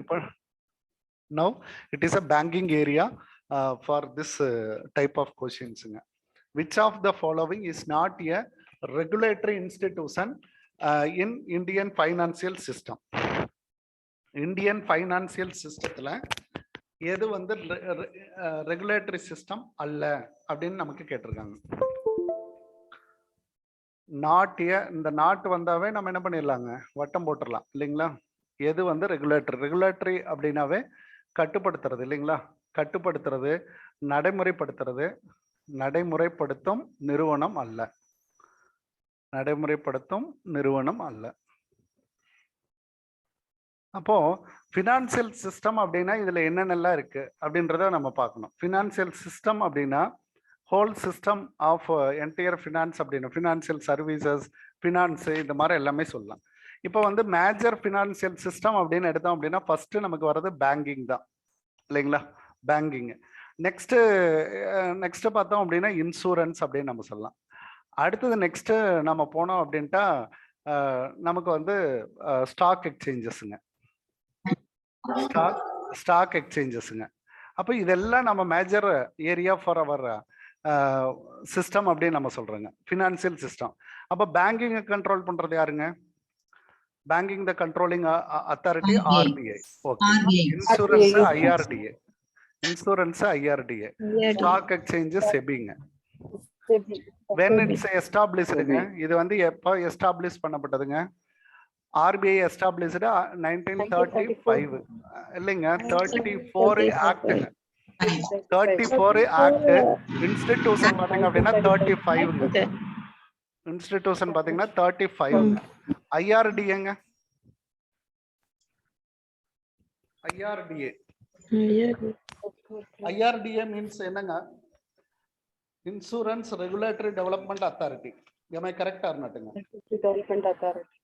இப்போ now it is a banking area for this type of questions. Which of the following is not a regulatory institution in Indian financial system? Indian financial systemத்துல எது வந்து regulatory system அல்ல அப்படின்னு நமக்கு கேட்டிருக்காங்க. இந்த நாட்டு வந்தாவே நம்ம என்ன பண்ணிடலாங்க, வட்டம் போட்டுடலாம் இல்லைங்களா. எது வந்து ரெகுலேட்டரி அப்படின்னாவே கட்டுப்படுத்துறது இல்லைங்களா, கட்டுப்படுத்துறது, நடைமுறைப்படுத்தும் நிறுவனம் அல்ல, நடைமுறைப்படுத்தும் நிறுவனம் அல்ல. அப்போ ஃபினான்சியல் சிஸ்டம் அப்படின்னா இதுல என்னென்னலாம் இருக்கு அப்படின்றத நம்ம பார்க்கணும். ஃபினான்சியல் சிஸ்டம் அப்படின்னா whole system of entire finance அப்படின்னு, ஃபினான்சியல் சர்வீசஸ், ஃபினான்ஸ், இந்த மாதிரி எல்லாமே சொல்லலாம். இப்போ வந்து மேஜர் ஃபினான்சியல் சிஸ்டம் அப்படின்னு எடுத்தோம் அப்படின்னா ஃபர்ஸ்ட் நமக்கு வர்றது பேங்கிங் தான் இல்லைங்களா, பேங்கிங். நெக்ஸ்ட் பார்த்தோம் அப்படின்னா இன்சூரன்ஸ் அப்படின்னு நம்ம சொல்லலாம். அடுத்தது நெக்ஸ்ட் நம்ம போனோம் அப்படின்ட்டா நமக்கு வந்து ஸ்டாக் எக்ஸ்சேஞ்சஸ்ங்க, ஸ்டாக் எக்ஸ்சேஞ்சஸ்ங்க. அப்போ இதெல்லாம் நம்ம major area for our system அப்படின்னு நம்ம சொல்றோங்க, ஃபினான்சியல் சிஸ்டம். அப்போ பேங்கிங்கை கண்ட்ரோல் பண்றது யாருங்க? Banking the controlling authority RBI. Okay. Insurance IRDA, insurance IRDA. Stock exchange செபிங்க. when it's established, இது வந்து எப்போ எஸ்டாப்ளிஷ் பண்ணப்பட்டதுங்க? ஆர்பிஐ எஸ்டாப்ளிஷ்டு 1935 இல்லைங்க, 34 ஆக்டுங்க, 34 ஆக்ட். இன்ஸ்டிடியூஷன் பாத்தீங்க அப்படின்னா 35, இன்ஸ்டிடியூஷன் பாத்தீங்கன்னா 35. ஐஆர்டிஏங்க, ஐஆர்டிஏ மீன்ஸ் என்னங்க? Insurance regulatory development authority. am I correct or not? Development Authority.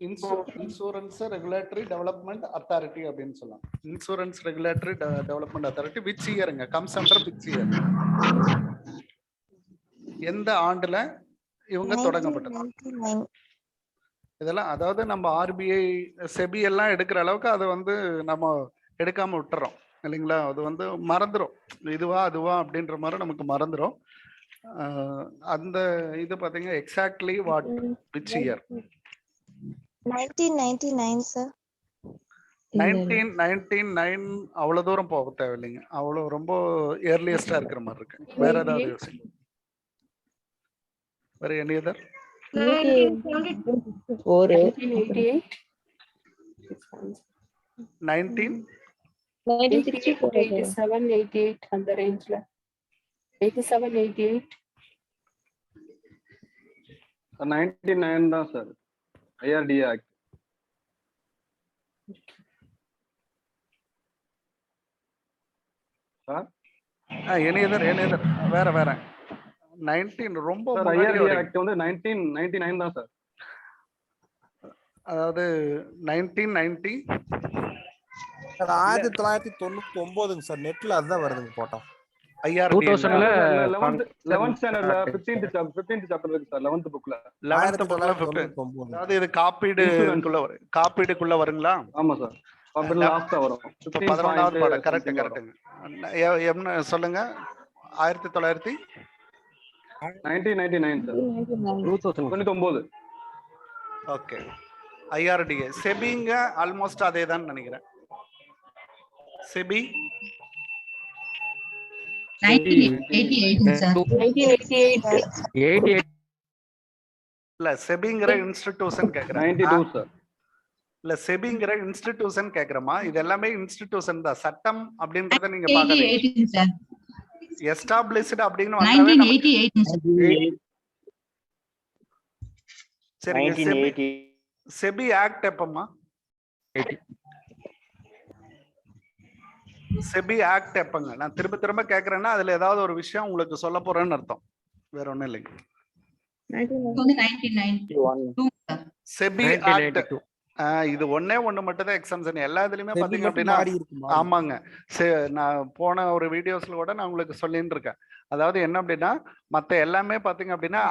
Insurance regulatory development authority அப்படின்னு சொல்லலாம். Insurance regulatory development authority which இயருங்க? Comes under which year? எந்த ஆண்டுல இவங்க தொடங்கப்பட்டது? இதெல்லாம் அதாவது நம்ம ஆர்பிஐ செபி எல்லாம் எடுக்கிற அளவுக்கு அதை வந்து நம்ம எடுக்காம விட்டுறோம் இல்லைங்களா. அது வந்து மறந்துடும், இதுவா அதுவா அப்படின்ற மாதிரி நமக்கு மறந்துடும். அந்த இது பாத்தீங்க exactly what which year? 1999 sir. 1999 அவ்வளவு தூரம் போக தேவையில்லைங்க, அவ்வளவு ரொம்ப ஏர்லியஸ்டா இருக்கிற மாதிரி இருக்கு. வேற ஏதாவது யோசிங்க, வேற எனி அதர்? 1987, 88 அந்த ரேஞ்ச்ல. 87, 88. 99 தான் sir IRDA act. Sir any other வேற 19 ரொம்ப ஐஆர்டிஏ ஆக்ட் வந்து 1999 தான் சார். அதாவது 1990 சார் 1999 சார். நெட்ல அதுதான் வருதுங்க போட்டோம். ஐஆர்டிஏ 11th ஸ்டாண்டர்ட்ல 15th சாப்டர் இருக்கு சார், 11th புக்ல. 11th புக்ல 15. அதாவது இது காப்பீடுக்குள்ள வருங்களா? ஆமா சார், காப்பீடு லாஸ்டா வரும். 11வது பாடம். கரெக்ட்டுங்க. என்ன சொல்லுங்க? 1999 சார். 2099. ஓகே. ஐஆர்டிஏ. செபிங்க ஆல்மோஸ்ட் அதே தான் நினைக்கிறேன். செபி 1988 இல்ல, செபிங்கிற இன்ஸ்டிடியூஷன் கேக்குறேன். 92 சார். இல்ல, செபிங்கிற இன்ஸ்டிடியூஷன் கேக்குறமா? இது எல்லாமே இன்ஸ்டிடியூஷன் தான். சட்டம் அப்படின்றத நீங்க பாக்காதீங்க. எஸ்டாப்லிஷ்ட் அப்படின்னு வந்தாவே 1988 சரிங்க. செபி ஆக்ட் எப்பமா? செபி ஆக்ட் எப்பங்க? நான் திரும்ப கேக்குறேன்னா அதுல ஏதாவது ஒரு விஷயம் உங்களுக்கு சொல்ல போறேன்னு அர்த்தம், வேற ஒண்ணும் இல்லைங்க. செபி ஆக்ட் இது ஒண்ணே ஒண்ணு மட்டும் தான் எக்ஸாம்ஷன். எல்லா இதுலயுமே பாத்தீங்க அப்படின்னா ஆமாங்க. நான் போன ஒரு வீடியோஸ்ல கூட நான் உங்களுக்கு சொல்லிட்டு இருக்கேன். அதாவது என்ன அப்படின்னா மத்த எல்லாமே பாத்தீங்க அப்படின்னா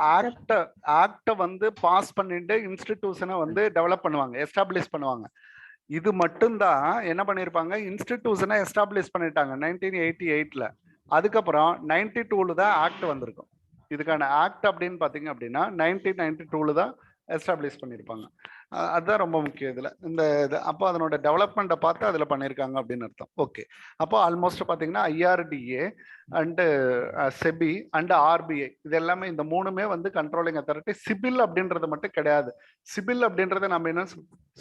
ஆக்ட வந்து பாஸ் பண்ணிட்டு இன்ஸ்டிடியூஷனை வந்து டெவலப் பண்ணுவாங்க, எஸ்டாப்ளிஷ் பண்ணுவாங்க. இது மட்டும்தான் என்ன பண்ணிருப்பாங்க, இன்ஸ்டிடியூஷனை எஸ்டாப்ளிஷ் பண்ணிட்டாங்க 1988ல. அதுக்கப்புறம் 92ல தான் ஆக்ட் வந்திருக்கும். இதுக்கான ஆக்ட் அப்படின்னு பாத்தீங்க அப்படின்னா 1992ல தான் எஸ்டாப்ளிஷ் பண்ணியிருப்பாங்க. அதுதான் ரொம்ப முக்கியம் இதுல. இந்த இது அப்போ அதனோட டெவலப்மெண்ட்டை பார்த்து அதுல பண்ணியிருக்காங்க அப்படின்னு அர்த்தம். ஓகே, அப்போ ஆல்மோஸ்ட் பாத்தீங்கன்னா IRDA and SEBI and RBI இது எல்லாமே இந்த மூணுமே வந்து கண்ட்ரோலிங் அத்தாரிட்டி. சிபில் அப்படின்றது மட்டும் கிடையாது. சிபில் அப்படின்றத நம்ம என்ன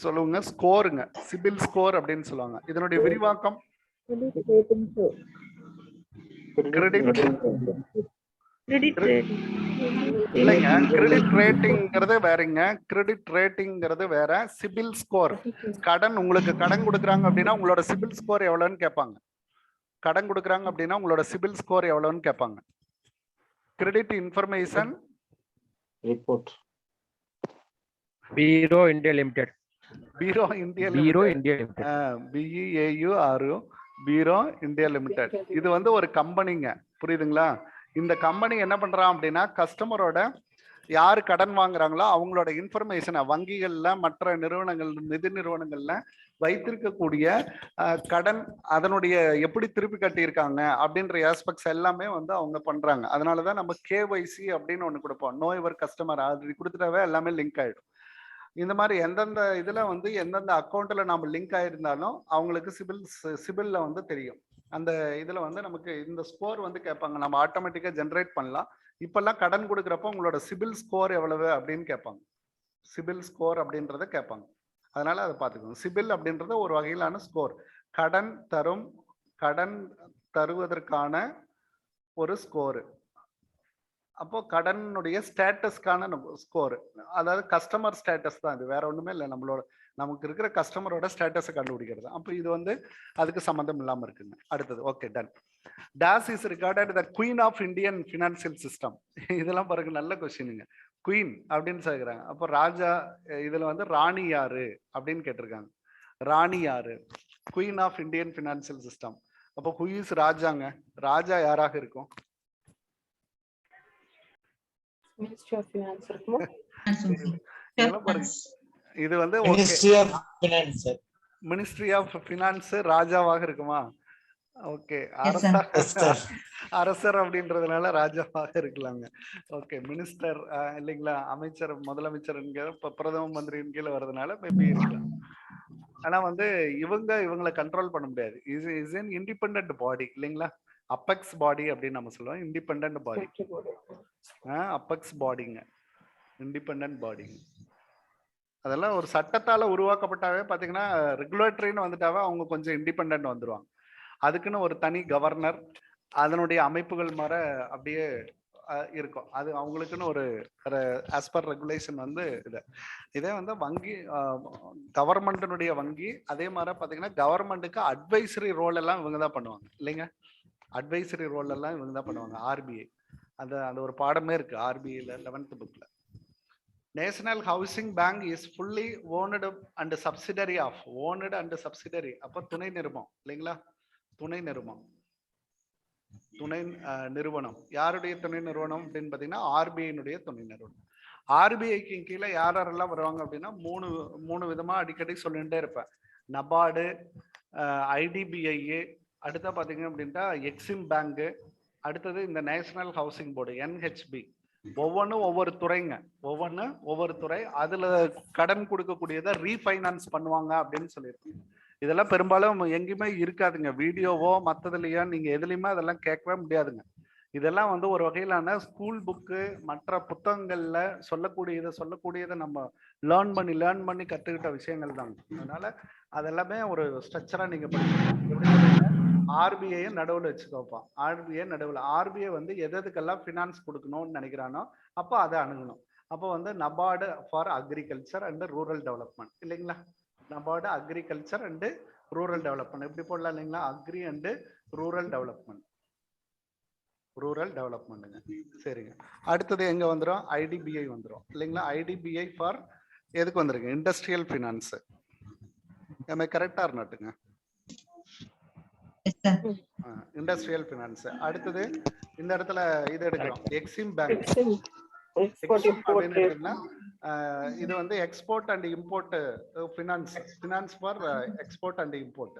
சொல்லுவாங்க, ஸ்கோருங்க. சிபில் ஸ்கோர் அப்படின்னு சொல்லுவாங்க. இதனுடைய விரிவாக்கம் கிரெடிட் இல்லைங்க, கிரெடிட் ரேட்டிங்கிறது வேறங்க. கிரெடிட் ரேட்டிங்கிறது வேற, சிபில் ஸ்கோர். கடன் உங்களுக்கு கடன் கொடுக்குறாங்க அப்படின்னா உங்களோட சிபில் ஸ்கோர் எவ்வளவுன்னு கேட்பாங்க. கடன் கொடுக்குறாங்க அப்படின்னா உங்களோட சிபில் ஸ்கோர் எவ்வளவுன்னு கேட்பாங்க. கிரெடிட் இன்ஃபர்மேஷன் ரிப்போர்ட் பீரோ இந்தியா லிமிடெட். பீரோ இந்தியா பீரோ இந்தியா லிமிடெட். BEAURO பீரோ இந்தியா லிமிடெட். இது வந்து ஒரு கம்பெனிங்க, புரியுதுங்களா? இந்த கம்பெனி என்ன பண்றான் அப்படின்னா கஸ்டமரோட யாரு கடன் வாங்குறாங்களோ அவங்களோட இன்ஃபர்மேஷனை வங்கிகள்ல மற்ற நிறுவனங்கள் நிதி நிறுவனங்கள்ல வைத்திருக்கக்கூடிய கடன் அதனுடைய எப்படி திருப்பி கட்டியிருக்காங்க அப்படின்ற ஆஸ்பெக்ட்ஸ் எல்லாமே வந்து அவங்க பண்றாங்க. அதனாலதான் நம்ம KYC அப்படின்னு ஒண்ணு கொடுப்போம், நோ யுவர் கஸ்டமர். அது கொடுத்துட்டாவே எல்லாமே லிங்க் ஆயிடும். இந்த மாதிரி எந்தெந்த இதுல வந்து எந்தெந்த அக்கௌண்ட்ல நம்ம லிங்க் ஆயிருந்தாலும் அவங்களுக்கு சிபில்ல வந்து தெரியும். அந்த இதுல வந்து நமக்கு இந்த ஸ்கோர் வந்து கேட்பாங்க, நம்ம ஆட்டோமேட்டிக்கா ஜென்ரேட் பண்ணலாம். இப்பெல்லாம் கடன் கொடுக்குறப்போ உங்களோட சிபில் ஸ்கோர் எவ்வளவு அப்படின்னு கேட்பாங்க. சிபில் ஸ்கோர் அப்படின்றத கேட்பாங்க. அதனால அதை பார்த்துக்கோங்க. சிபில் அப்படின்றது ஒரு வகையிலான ஸ்கோர், கடன் தருவதற்கான ஒரு ஸ்கோரு. அப்போ கடனுடைய ஸ்டேட்டஸ்க்கான ஸ்கோர், அதாவது கஸ்டமர் ஸ்டேட்டஸ் தான் இது, வேற ஒண்ணுமே இல்லை. நமக்கு இருக்கிற கஸ்டமரோட ஸ்டேட்டஸை கண்டுபிடிக்கிறது. அப்போ இது வந்து அதுக்கு சம்மந்தம் இல்லாம இருக்குங்க. அடுத்தது okay done. This is regarded the queen of Indian financial system. இதெல்லாம் பாருங்க, நல்ல கொஸ்டினுங்க. குயின் அப்படின்னு சொல்றாங்க. அப்போ ராஜா, இதுல வந்து ராணி யாரு அப்படின்னு கேட்டிருக்காங்க. ராணி யாரு? Queen of Indian financial system. அப்போ ஹூ இஸ் ராஜாங்க? ராஜா யாராக இருக்கும்? மினிஸ்ட்ரி ஆஃப் ஃபினான்ஸ் இருக்குமா? இது வந்து மினிஸ்ட்ரி ஆஃப் ஃபினான்ஸ் ராஜாவாக இருக்குமா? ஓகே, அரசர் அப்படின்றதுனால ராஜாவாக இருக்கலாங்க. ஓகே, மினிஸ்டர் இல்லைங்களா, அமைச்சர், முதலமைச்சர் என்கிற பிரதம மந்திரியின் கீழே வர்றதுனால மேபி இருக்கலாம். ஆனா வந்து இவங்களை கண்ட்ரோல் பண்ண முடியாது. இஸ் an independent பாடி இல்லைங்களா. அப்பெக்ஸ் பாடி அப்படின்னு நம்ம சொல்லுவோம். இண்டிபெண்டன்ட் பாடி, அப்பெக்ஸ் பாடிங்க, இண்டிபெண்டன்ட் பாடி. அதெல்லாம் ஒரு சட்டத்தால உருவாக்கப்பட்டாவே பாத்தீங்கன்னா ரெகுலேட்டரின்னு வந்துட்டாவே அவங்க கொஞ்சம் இண்டிபெண்டன்ட் வந்துருவாங்க. அதுக்குன்னு ஒரு தனி கவர்னர், அதனுடைய அமைப்புகள் மாதிரி அப்படியே இருக்கும். அது அவங்களுக்குன்னு ஒரு ஆஸ் பர் ரெகுலேஷன் வந்து இதே வந்து வங்கி, கவர்மெண்ட்டினுடைய வங்கி. அதே மாதிரி பாத்தீங்கன்னா கவர்மெண்ட்டுக்கு அட்வைசரி ரோல் எல்லாம் இவங்க தான் பண்ணுவாங்க இல்லைங்க. அட்வைசரி ரோல் எல்லாம் இவங்க தான் பண்ணுவாங்க. RBI அந்த ஒரு பாடமே இருக்கு RBIல 11th புக்ல. National Housing Bank is fully owned and subsidiary of. Owned and subsidiary அப்போ துணை நிறுவனம் இல்லைங்களா. துணை நிறுவனம் யாருடைய துணை நிறுவனம் அப்படின்னு பாத்தீங்கன்னா RBIனுடைய துணை நிறுவனம். RBIக்கு கீழே யாரெல்லாம் வருவாங்க அப்படின்னா மூணு விதமா அடிக்கடி சொல்லிட்டே இருப்பேன். நபார்டு, IDBI, அடுத்த பாத்தீங்க அப்படின்னா எக்ஸிம் பேங்க், அடுத்தது இந்த நேஷனல் ஹவுசிங் போர்டு NHB. ஒவ்வொன்றும் ஒவ்வொரு துறைங்க, ஒவ்வொரு துறை. அதுல கடன் கொடுக்கக்கூடியதை ரீஃபைனான்ஸ் பண்ணுவாங்க அப்படின்னு சொல்லியிருக்கோம். இதெல்லாம் பெரும்பாலும் எங்கேயுமே இருக்காதுங்க, வீடியோவோ மற்றதுலையோ நீங்க எதுலையுமே அதெல்லாம் கேட்கவே முடியாதுங்க. இதெல்லாம் வந்து ஒரு வகையிலான ஸ்கூல் புக்கு மற்ற புத்தகங்கள்ல சொல்லக்கூடியதை நம்ம லேர்ன் பண்ணி கத்துக்கிட்ட விஷயங்கள் தாங்க. அதனால அதெல்லாமே ஒரு ஸ்ட்ரக்சரா நீங்க படிக்கணும். RBI நடுவில் வச்சுக்கோப்பா. RBI வந்து எதுக்கெல்லாம் ஃபினான்ஸ் கொடுக்கணும்னு நினைக்கிறானோ அப்போ அதை அணுகணும். அப்போ வந்து NABARD for agriculture and rural development இல்லைங்களா. NABARD agriculture and rural development இப்படி போடலாம் இல்லைங்களா. அக்ரி அண்ட் ரூரல் டெவலப்மெண்ட்டுங்க. சரிங்க, அடுத்தது எங்க வந்துடும்? IDBI வந்துடும் இல்லைங்களா. IDBI ஃபார் எதுக்கு வந்திருக்கு? Industrial finance. கரெக்டா இருந்துட்டுங்க, இண்டஸ்ட்ரியல் ஃபினான்ஸ். அடுத்தது இந்த இடத்துல இது எடுக்கிறோம், எக்ஸிம் பேங்க். Export, import. அப்படின்னு எடுத்தீங்கன்னா இது வந்து export and import finance for export and import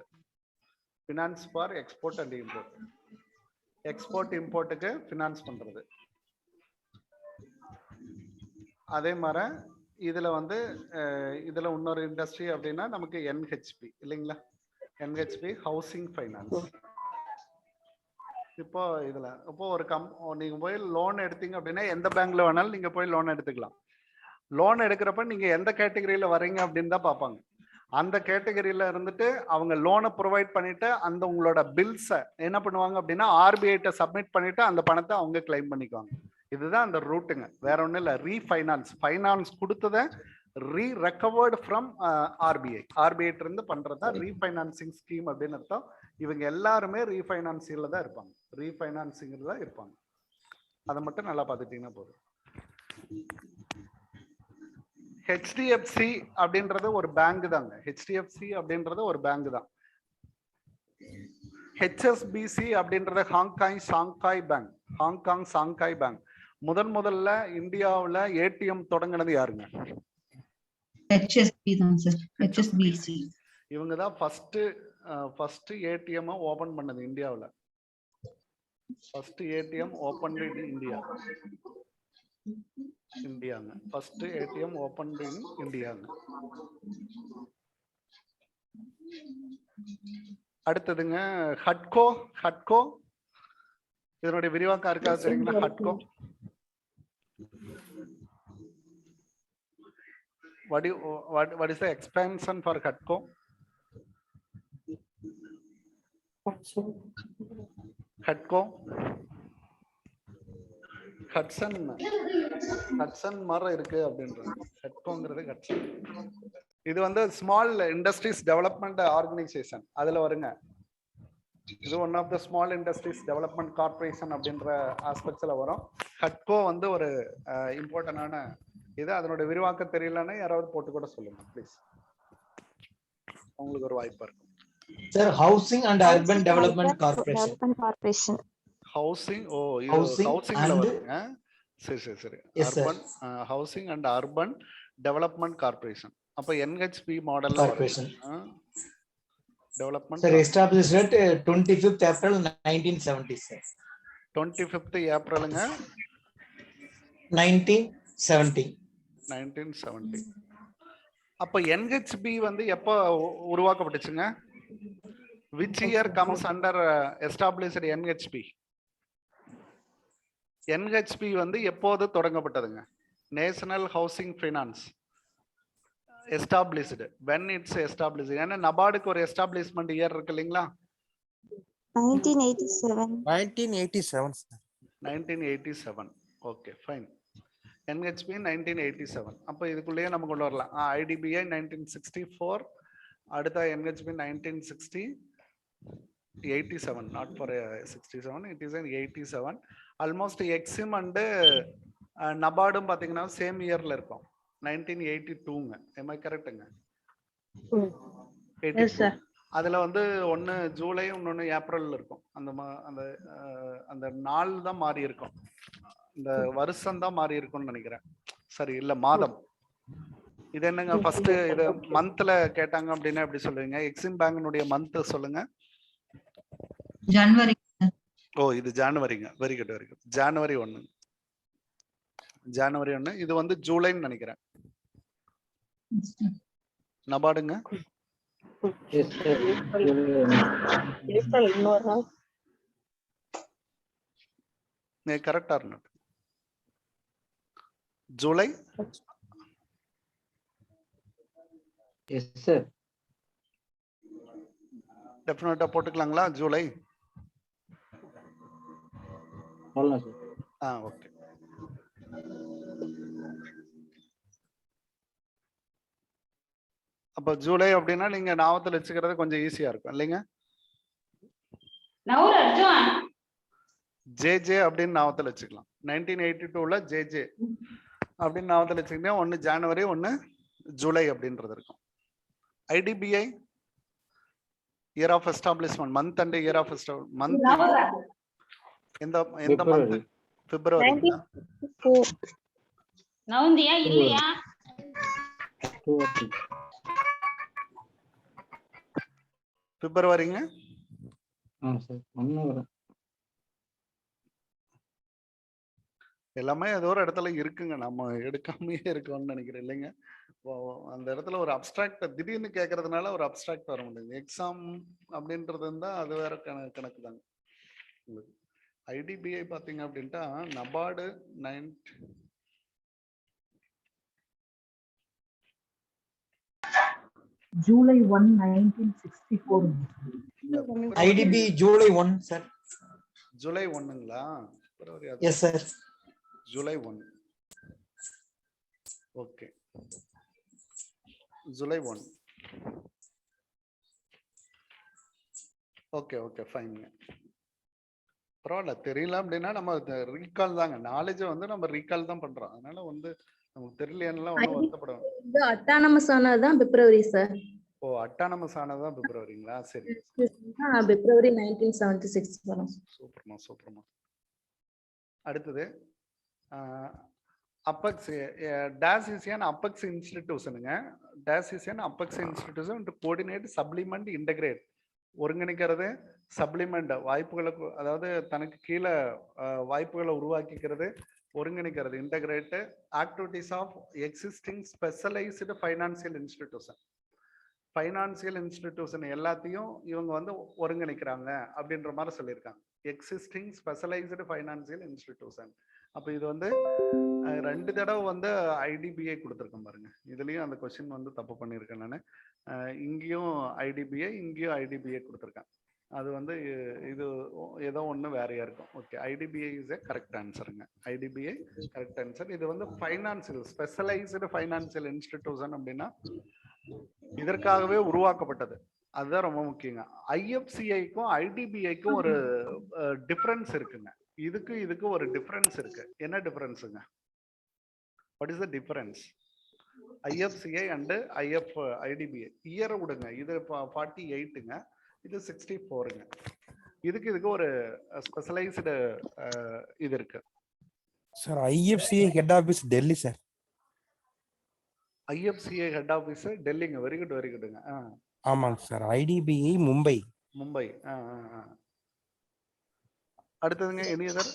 export இம்போர்ட்டுக்கு ஃபினான்ஸ் பண்றது. அதே மாதிரி இதுல வந்து இதுல இன்னொரு இண்டஸ்ட்ரி அப்படின்னா நமக்கு என்ஹெச்பி இல்லைங்களா, என்ஹெச்பி ஹவுசிங் ஃபைனான்ஸ். இப்போ இதுல ஒரு நீங்க போய் லோன் எடுத்தீங்க அப்படின்னா எந்த பேங்க்ல வேணாலும் நீங்க போய் லோன் எடுத்துக்கலாம். லோன் எடுக்கிறப்ப நீங்க எந்த கேட்டகரியில வர்றீங்க அப்படின்னு தான் பார்ப்பாங்க. அந்த கேட்டகரியில இருந்துட்டு அவங்க லோனை ப்ரொவைட் பண்ணிட்டு அந்த உங்களோட பில்ஸை என்ன பண்ணுவாங்க அப்படின்னா ஆர்பிஐட்ட சப்மிட் பண்ணிட்டு அந்த பணத்தை அவங்க கிளைம் பண்ணிக்குவாங்க. இதுதான் அந்த ரூட்டுங்க, வேற ஒன்றும் இல்லை. ஃபைனான்ஸ் கொடுத்ததை ரெக்கவர்டு ஃப்ரம் ஆர்பிஐட்ட இருந்து பண்றதா ரீஃபைனான்சிங் ஸ்கீம் அப்படின்னு அர்த்தம். இவங்க எல்லாருமே ரீஃபைனான்சிங்ல தான் இருப்பாங்க. அதை மட்டும் நல்லா பார்த்துட்டீங்கன்னா போதும். ஹெச்டிஎஃப்சி அப்படின்றது ஒரு பேங்க் தாங்க. ஹெச்டிஎஃப்சி அப்படின்றது ஒரு பேங்க் தான். ஹெச்எஸ்பிசி அப்படின்றது ஹாங்காங் சாங்காய் பேங்க். முதல்ல இந்தியாவுல ஏடிஎம் தொடங்கினது யாருங்க? HSB தான் சார். HSBC. இவங்க தான் ஃபர்ஸ்ட் ஏடிஎம் ஓபன் பண்ணது இந்தியாவுல. ஃபர்ஸ்ட் ஏடிஎம் ஓபன் இன் இந்தியாங்க. ஃபர்ஸ்ட் ஏடிஎம் ஓபன் இன் இந்தியாங்க. அடுத்ததுங்க ஹட்கோ. இதனுடைய விரிவாக்கம் இருக்காது தெரியுங்களா? ஹட்கோ what is the expansion for HUDCO? Hatsun மாதிரி இருக்கு அப்படின்றது ஹட்கோங்கிறது ஹட்சன். இது வந்து ஸ்மால் இண்டஸ்ட்ரீஸ் டெவலப்மெண்ட் ஆர்கனைசேஷன் அதுல வருங்க. இது one of the Small Industries Development Corporation அப்படின்ற ஆஸ்பெக்ட்ஸ்ல வரும். ஹட்கோ வந்து ஒரு இம்பார்ட்டன்டான இது. அதனோட விரிவாக்கம் தெரியலன்னா யாராவது போட்டு கூட சொல்லுங்க ப்ளீஸ், உங்களுக்கு ஒரு வாய்ப்பா இருக்கும். Sir, Housing and Urban Development Corporation. Housing ஹவுசிங்ல வருங்க. சரி. Urban housing and urban development corporation. அப்ப NHP model Corporation. Development Sir, established at 25th April 1970. Sir. 25th ஏப்ரலுங்க 1970. அப்ப என்ஹெச்பி வந்து எப்போ உருவாக்கப்பட்டுச்சுங்க? which year comes under established NHP வந்து எப்போது தொடங்கப்பட்டதுங்க? National housing finance established when it's established. ஏன்னா நபார்டுக்கு ஒரு எஸ்டாப்ளிஷ்மெண்ட் இயர் இருக்கு இல்லைங்களா? 1987. Okay fine. NHP 1987. அப்போ இதுக்குள்ளேயே நம்ம கொண்டு வரலாம். IDBI 1964. அடுத்த NHP 1987, not for 67, it is in 87. Almost EXIM and நபார்டும் பார்த்தீங்கன்னா சேம் இயர்ல இருக்கும், 1982ங்க. am I கரெக்ட்டுங்க? அதுல வந்து ஒன்னு ஜூலை இன்னொன்னு ஏப்ரல் இருக்கும். அந்த நாள் தான் மாறி இருக்கும், இந்த வருஷம் தான் மாறி இருக்கும்னு நினைக்கிறேன். சரி இல்ல மாதம். இது என்னங்க ஃபர்ஸ்ட் இது மந்த்ல கேட்டாங்க அப்படின்னா எப்படி சொல்லுவீங்க? எக்ஸிம் பேங்கினுடைய மந்த் சொல்லுங்க. ஜனவரி. ஓ இது ஜனவரிங்க. Very good. ஜனவரி 1. இது வந்து ஜூலைன்னு நினைக்கிறேன். நபார்டுங்க கரெக்டா இருக்கு. ஜூலை. Yes, sir. டெஃபினட்டா போட்டுக்கலாங்களா? ஜூலை. ஓகே. அப்ப ஜூலை அப்படின்னா நீங்க ஞாபகத்துல வச்சுக்கிறது கொஞ்சம் ஈஸியா இருக்கும் இல்லைங்க? ஜே அப்படின்னு ஞாபகத்துல வச்சுக்கலாம். 1982ல ஜே அப்படின்னு ஞாபகத்துல வச்சுக்கிட்டா ஒன்னு ஜனவரி ஒன்னு ஜூலை அப்படின்றது இருக்கும். IDBI year of establishment month and year of month எந்த மந்த்? பிப்ரவரி. நவுந்தியா இல்லையா? பிப்ரவரிங்க சார் 1 வரும். எல்லாமே ஏதோ ஒரு இடத்துல இருக்குங்க, நம்ம எடுக்காமயே இருக்கோம்னு நினைக்கிறேன் இல்லைங்க. அந்த இடத்துல ஒரு அப்டிராக்ட் திடீர்னு கேட்கறதுனால ஒரு அப்டிராக்ட் வர முடியுது. எக்ஸாம் அப்படின்றது இருந்தா அது வேற கணக்கு தாங்க. உங்களுக்கு ஐடிபிஐ பாத்தீங்க அப்படின்ட்டா NABARD 9 July 1, 1964. IDB July 1, sir. July 1ங்களா? February Yes, sir. July 1. Okay, July 1. Okay okay ஃபைன்ங்க. பரவாயில்ல, தெரியல அப்படின்னா நம்ம ரீகால் தாங்க. நாலேஜ் வந்து நம்ம ரீகால் தான் பண்றோம். அதனால வந்து நமக்கு தெரியலையானலாம் ஒன்றும் வருத்தப்படும். இது அட்டானமஸ் ஆனதுதான் பிப்ரவரி சார். ஓ, அட்டானமஸ் ஆனதுதான் பிப்ரவரிங்களா? சரி, பிப்ரவரி 1976 வரும். சூப்பர்மா சூப்பர்மா. அடுத்தது apex this is an apex இன்ஸ்டிடியூஷனுங்க. This is an apex institution to coordinate supplement integrate. ஒருங்கிணைக்கிறது, சப்ளிமெண்ட் வாய்ப்புகளுக்கு, அதாவது தனக்கு கீழே வாய்ப்புகளை உருவாக்கிக்கிறது, ஒருங்கிணைக்கிறது, integrate activities of existing specialised financial institution. Financial institution எல்லாத்தையும் இவங்க வந்து ஒருங்கிணைக்கிறாங்க அப்படின்ற மாதிரி சொல்லியிருக்காங்க. Existing specialised financial institution. அப்போ இது வந்து 2 தடவை வந்து ஐடிபிஐ கொடுத்துருக்கேன் பாருங்க. இதுலயும் அந்த கொஸ்டின் வந்து தப்பு பண்ணியிருக்கேன் நான். இங்கேயும் ஐடிபிஐ, இங்கேயும் ஐடிபிஐ கொடுத்துருக்கேன். அது வந்து இது ஏதோ ஒன்று வேறையா இருக்கும். Okay, IDBI is a correct ஆன்சருங்க. IDBI correct answer. இது வந்து ஃபைனான்சியல் ஸ்பெஷலைஸ்டு ஃபைனான்சியல் இன்ஸ்டிடியூஷன் அப்படின்னா இதற்காகவே உருவாக்கப்பட்டது. அதுதான் ரொம்ப முக்கியங்க. ஐஎஃப்சிஐக்கும் ஐடிபிஐக்கும் ஒரு டிஃபரன்ஸ் இருக்குங்க. இதுக்கு ஒரு டிஃபரன்ஸ் இருக்கு. என்ன டிஃபரன்ஸுங்க? What is the difference? IFCI and IDBI இயரை விடுங்க. இது 48ங்க, இது 64ங்க. இதுக்கு ஒரு ஸ்பெஷலைஸ்டு இது இருக்கு sir. IFCI head office Delhi sir. IFCI head office டெல்லிங்க. வெரி குட் வெரி குட்ங்க. ஆமாங்க சார். ஐடிபிஐ மும்பை. மும்பை. அடுத்ததுங்க any other?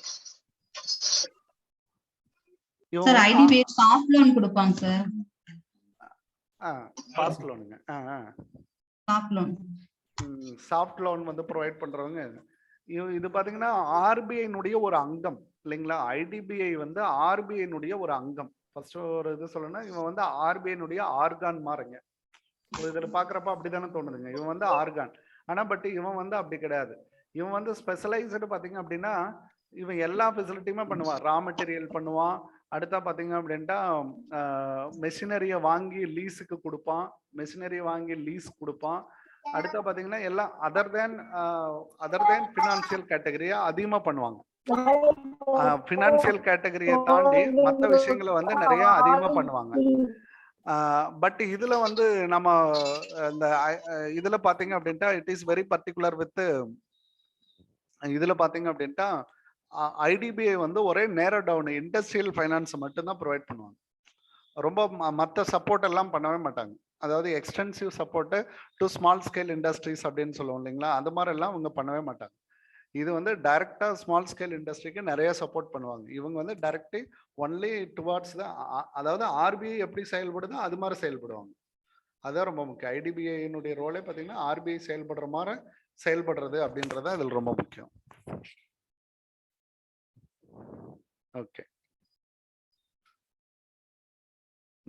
Sir IDBI soft loan கொடுப்பாங்க சார். ஃபாஸ்ட் லோனுங்க. Soft loan. சாஃப்ட் லோன் வந்து ப்ரொவைட் பண்றவங்க. இது பாத்தீங்கன்னா ஆர்பிஐனுடைய ஒரு அங்கம் இல்லைங்களா? ஐடிபிஐ வந்து ஆர்பிஐனுடைய ஒரு அங்கம். ஃபர்ஸ்ட் ஒரு இது சொல்லணும்னா இவன் வந்து ஆர்பிஐனுடைய ஆர்கான் மாறுங்க. இதுல பாக்குறப்ப அப்படித்தானே தோணுதுங்க. இவன் வந்து ஆர்கான். ஆனா பட் இவன் வந்து அப்படி கிடையாது. இவன் வந்து ஸ்பெஷலைஸ்டு பாத்தீங்க அப்படின்னா இவன் எல்லா ஃபெசிலிட்டியுமே பண்ணுவான். ரா மெட்டீரியல் பண்ணுவான். அடுத்தா பாத்தீங்க அப்படின்ட்டா மெஷினரியை வாங்கி லீஸுக்கு கொடுப்பான். மெஷினரியை வாங்கி லீஸ் கொடுப்பான். அடுத்தா பாத்தீங்கன்னா எல்லாம் அதர் தேன் பினான்சியல் கேட்டகரியா அதிகமா பண்ணுவாங்க. பினான்சியல் கேட்டகரியை தாண்டி மற்ற விஷயங்களை வந்து நிறைய அதிகமா பண்ணுவாங்க. பட் இதுல வந்து நம்ம இந்த இதுல பாத்தீங்க அப்படின்ட்டா it is very particular with இதுல பாத்தீங்க அப்படின்ட்டா ஐடிபிஐ வந்து ஒரே நேரோ டவுன் இண்டஸ்ட்ரியல் ஃபைனான்ஸ் மட்டும்தான் ப்ரொவைட் பண்ணுவாங்க. ரொம்ப மற்ற சப்போர்ட் எல்லாம் பண்ணவே மாட்டாங்க. அதாவது extensive support to small scale industries அப்படின்னு சொல்லுவோம் இல்லைங்களா? அந்த மாதிரி எல்லாம் இவங்க பண்ணவே மாட்டாங்க. இது வந்து டைரக்டா ஸ்மால் ஸ்கேல் இண்டஸ்ட்ரிக்கு நிறைய சப்போர்ட் பண்ணுவாங்க. இவங்க வந்து டைரக்ட்லி ஒன்லி டுவார்ட்ஸ் தான், அதாவது ஆர்பிஐ எப்படி செயல்படுதோ அது மாதிரி செயல்படுவாங்க. அதுதான் ரொம்ப முக்கியம். ஐடிபிஐனுடைய ரோலே பார்த்தீங்கன்னா ஆர்பிஐ செயல்படுற மாதிரி செயல்படுறது அப்படின்றது அதில் ரொம்ப முக்கியம். ஓகே,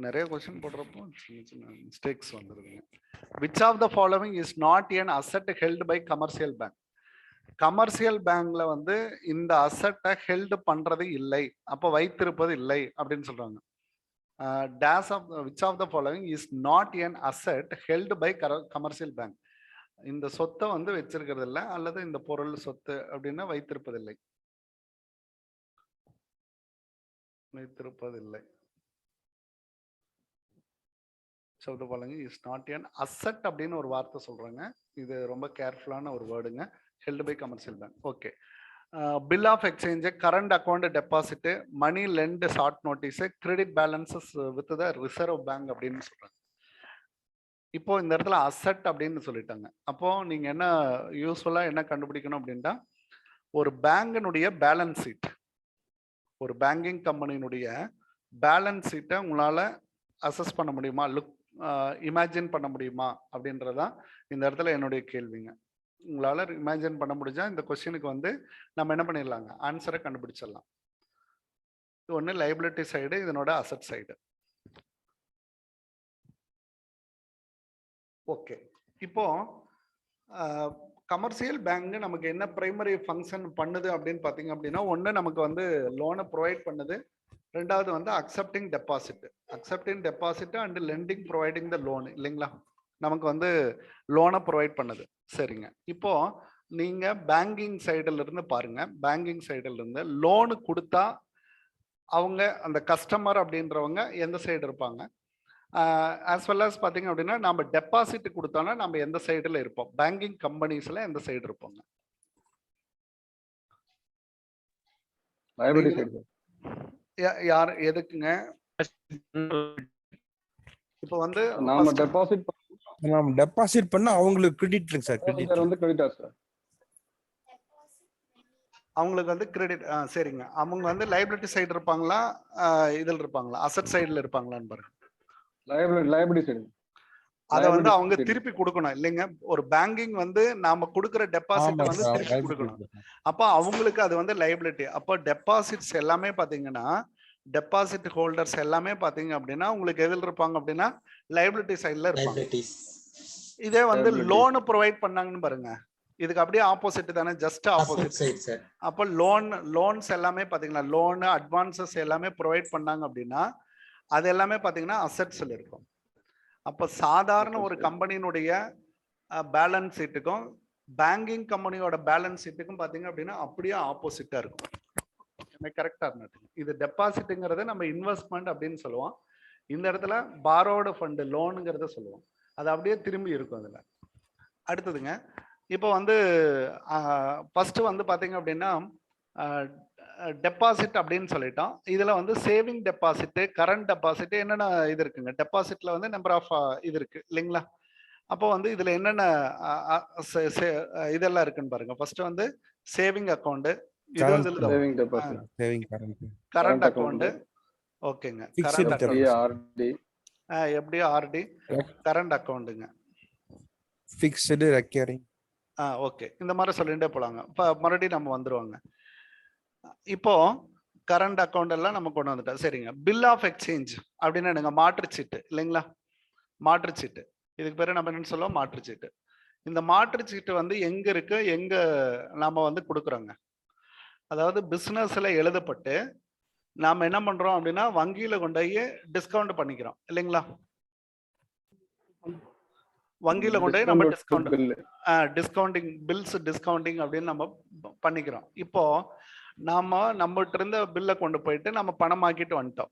நிறைய கொஸ்டின் போடுறப்போ சின்ன சின்ன மிஸ்டேக்ஸ் வந்துருதுங்க. Which of the following is not an asset held by commercial bank? Commercial பேங்க்ல வந்து இந்த அசட்டை ஹெல்டு பண்றது இல்லை, அப்ப வைத்திருப்பது இல்லை அப்படின்னு சொல்றாங்க. Which of the following is not an asset held by commercial bank? இந்த சொத்தை வந்து வச்சிருக்கிறது இல்லை அல்லது இந்த பொருள் சொத்து அப்படின்னா வைத்திருப்பதில்லை. வைத்திருப்பதில்லை. இஸ் நாட் an asset அப்படின்னு ஒரு வார்த்தை சொல்றாங்க. இது ரொம்ப கேர்ஃபுல்லான ஒரு வேர்டுங்க. Held by commercial bank. Okay, bill of exchange, current account deposit, money lent short notice, credit balances with the reserve bank அப்படின்னு சொல்றாங்க. இப்போ இந்த இடத்துல அசட் அப்படின்னு சொல்லிட்டாங்க. அப்போ நீங்க என்ன யூஸ்ஃபுல்லா என்ன கண்டுபிடிக்கணும் அப்படின்னா, ஒரு பேங்கினுடைய பேலன்ஸ் ஷீட், ஒரு பேங்கிங் கம்பெனியினுடைய பேலன்ஸ் ஷீட்டை உங்களால அசஸ் பண்ண முடியுமா, இமேஜின் பண்ண முடியுமா அப்படின்றதான் இந்த இடத்துல என்னுடைய கேள்விங்க. உங்களால இமேஜின் பண்ண முடிஞ்சா இந்த கொஸ்டினுக்கு வந்து நம்ம என்ன பண்ணிடலாங்க, ஆன்சரை கண்டுபிடிச்சிடலாம். இது ஒன்று லைபிலிட்டி சைடு, இதனோட அசட் சைடு. ஓகே, இப்போ கமர்ஷியல் பேங்க் நமக்கு என்ன பிரைமரி ஃபங்க்ஷன் பண்ணுது அப்படின்னு பார்த்தீங்க அப்படின்னா, ஒன்று நமக்கு வந்து லோனை ப்ரொவைட் பண்ணுது, ரெண்டாவது வந்து accepting deposit and lending providing the loan இல்லைங்களா, நமக்கு வந்து லோனை ப்ரொவைட் பண்ணுது. சரிங்க, இப்போ நீங்க பேங்கிங் சைடுல இருந்து பாருங்க, பேங்கிங் சைடுல இருந்து லோனு கொடுத்தா அவங்க அந்த கஸ்டமர் அப்படின்றவங்க எந்த சைடு இருப்பாங்க, ஆஸ் வெல் அஸ் பார்த்தீங்க அப்படின்னா நம்ம டெபாசிட் கொடுத்தோம்னா நம்ம எந்த சைடில் இருப்போம், பேங்கிங் கம்பெனிஸ்ல எந்த சைடு இருப்போங்க? யார் எதுக்குங்க? இப்போ வந்து நாம டெபாசிட் நாம டெபாசிட் பண்ணா அவங்களுக்கு கிரெடிட் இருக்கு சார், கிரெடிட் வந்து கிரெடிட்டர் சார், அவங்களுக்கு வந்து கிரெடிட். சரிங்க, அவங்க வந்து லைபிலிட்டி சைடு இருப்பாங்களா, இதில் இருப்பாங்களா, அசட் சைடில் இருப்பாங்களான்னு பாருங்க. Liability side. அதை வந்து அவங்க திருப்பி கொடுக்கணும் இல்லைங்க, ஒரு பேங்கிங் வந்து நாம கொடுக்குற டெபாசிட் வந்து திருப்பி கொடுக்கணும். அப்போ அவங்களுக்கு அது வந்து லைபிலிட்டி. அப்போ டெபாசிட்ஸ் எல்லாமே பாத்தீங்கன்னா, டெபாசிட் ஹோல்டர்ஸ் எல்லாமே பாத்தீங்க அப்படின்னா உங்களுக்கு எதில் இருப்பாங்க அப்படின்னா லைபிலிட்டி சைட்ல இருப்பாங்க. இதே வந்து லோனு ப்ரொவைட் பண்ணாங்கன்னு பாருங்க, இதுக்கு அப்படியே ஆப்போசிட் தானே, ஜஸ்ட் ஆப்போசிட். அப்போ லோன்ஸ் எல்லாமே பாத்தீங்கன்னா, லோனு அட்வான்சஸ் எல்லாமே ப்ரொவைட் பண்ணாங்க அப்படின்னா அது எல்லாமே பாத்தீங்கன்னா அசெட்ஸ்ல இருக்கும். அப்ப சாதாரண ஒரு கம்பெனியினுடைய பேலன்ஸ் ஷீட்டுக்கும் பேங்கிங் கம்பெனியோட பேலன்ஸ் ஷீட்டுக்கும் பாத்தீங்க அப்படின்னா அப்படியே ஆப்போசிட்டா இருக்கும். கரெக்டா இருந்தது. இது டெபாசிட்ங்கிறத நம்ம இன்வெஸ்ட்மெண்ட் அப்படின்னு சொல்லுவோம், இந்த இடத்துல பாரோடு ஃபண்ட் லோனுங்கிறத சொல்லுவோம். அது அப்படியே திரும்பி இருக்கும் அதுல. அடுத்ததுங்க, இப்போ வந்து ஃபர்ஸ்ட் வந்து பாத்தீங்க அப்படின்னா டெபாசிட் அப்படின்னு சொல்லிட்டோம். இதுல வந்து சேவிங் டெபாசிட், கரண்ட் டெபாசிட் என்னென்ன இது இருக்குங்க, டெபாசிட்ல வந்து நம்பர் ஆஃப் இது இருக்கு இல்லைங்களா. அப்போ வந்து இதுல என்னென்ன இதெல்லாம் இருக்குன்னு பாருங்க. ஃபர்ஸ்ட் வந்து சேவிங் அக்கௌண்ட், கரண்ட் அக்கௌண்ட், ஓகேங்க, எப்படி ஆர்டி, கரண்ட் அக்கௌண்ட்டுங்க, ஃபிக்ஸ்டு ரெக்கரிங், ஓகே, இந்த மாதிரி சொல்லிட்டே போலாங்க. மறுபடியும் நம்ம வந்துருவாங்க. இப்போ கரண்ட் அக்கௌண்ட் எல்லாம் நம்ம கொண்டு வந்துட்டோம். சரிங்க, பில் ஆஃப் எக்ஸ்சேஞ்ச் அப்படின்னு என்னங்க, மாற்றுச்சீட்டு இல்லைங்களா, மாற்றுச்சீட்டு. இதுக்கு பேரு நம்ம என்ன சொல்லுவோம், மாற்றுச்சீட்டு. இந்த மாற்றுச்சீட்டு வந்து எங்க இருக்கு, எங்க நாம வந்து கொடுக்குறோங்க, அதாவது பிசினஸ்ல எழுதப்பட்டு நாம என்ன பண்றோம் அப்படின்னா வங்கியில கொண்டு போய் டிஸ்கவுண்ட் பண்ணிக்கிறோம் இல்லைங்களா, வங்கியில கொண்டு போய் நம்ம டிஸ்கவுண்டிங் பில்ஸ் டிஸ்கவுண்டிங் அப்படின்னு நம்ம பண்ணிக்கிறோம். இப்போ நாம நம்மகிட்ட இருந்த பில்லை கொண்டு போயிட்டு நம்ம பணமாக்கிட்டு வந்துட்டோம்.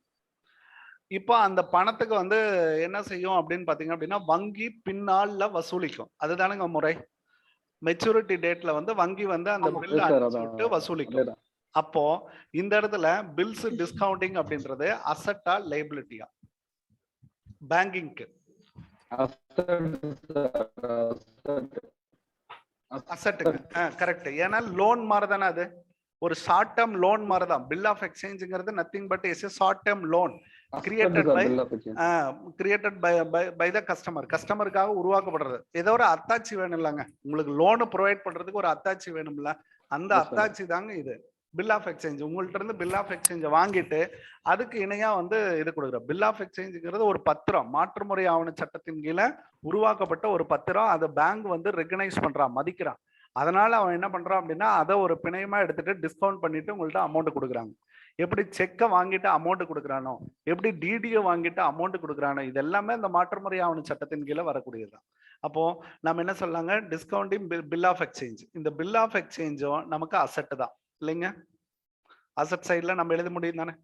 இப்போ அந்த பணத்துக்கு வந்து என்ன செய்யும் அப்படின்னு பாத்தீங்க அப்படின்னா வங்கி பின்னால வசூலிக்கும். அதுதானுங்க முறை. மெச்சூரிட்டி டேட்ல வந்து வங்கி வந்து அந்த பில் அனுப்பிட்டு வசூலிக்கும். அப்போ இந்த இடத்துல பில்ஸ் டிஸ்கவுண்டிங் அப்படின்றது அசட்டா லைபிலிட்டியா பேங்கிங்க்கு? அசட்டுங்க, கரெக்ட். ஏன்னா லோன் மாதிரி தானே அது, ஒரு ஷார்ட் டேர்ம் லோன் மாதிரி தான். பில் ஆஃப் எக்ஸ்சேஞ்சுங்கிறது nothing but is a short term loan created by the customer. கஸ்டமருக்காக உருவாக்கப்படுறது. ஏதோ ஒரு அத்தாட்சி வேணும் இல்லைங்க, உங்களுக்கு லோனு ப்ரொவைட் பண்றதுக்கு ஒரு அத்தாட்சி வேணும்ல, அந்த அத்தாட்சி தாங்க இது பில் ஆஃப் எக்ஸ்சேஞ்ச். உங்கள்ட்ட இருந்து பில் ஆஃப் எக்ஸ்சேஞ்சை வாங்கிட்டு அதுக்கு இணையா வந்து இது கொடுக்குறோம். பில் ஆஃப் எக்ஸ்சேஞ்சுங்கிறது ஒரு பத்திரம், மாற்றுமுறை ஆவண சட்டத்தின் கீழே உருவாக்கப்பட்ட ஒரு பத்திரம். அதை பேங்க் வந்து ரெகனைஸ் பண்றான், மதிக்கிறான். அதனால அவன் என்ன பண்றான் அப்படின்னா அதை ஒரு பிணையமா எடுத்துட்டு டிஸ்கவுண்ட் பண்ணிட்டு உங்கள்ட்ட அமௌண்ட் கொடுக்குறாங்க. எப்படி செக்கை வாங்கிட்டு அமௌண்ட் கொடுக்குறானோ, எப்படி டிடியை வாங்கிட்டு அமௌண்ட் கொடுக்குறானோ, இது எல்லாமே இந்த மாற்றுமுறை ஆவண சட்டத்தின் கீழே வரக்கூடியதுதான். அப்போ நம்ம என்ன சொல்லாங்க, டிஸ்கவுண்டிங் பில் ஆஃப் எக்ஸ்சேஞ்ச். இந்த பில் ஆஃப் எக்ஸ்சேஞ்சும் நமக்கு அசெட் தான் இல்லைங்க, அசெட் சைட்ல நம்ம எழுத முடியும் தானே.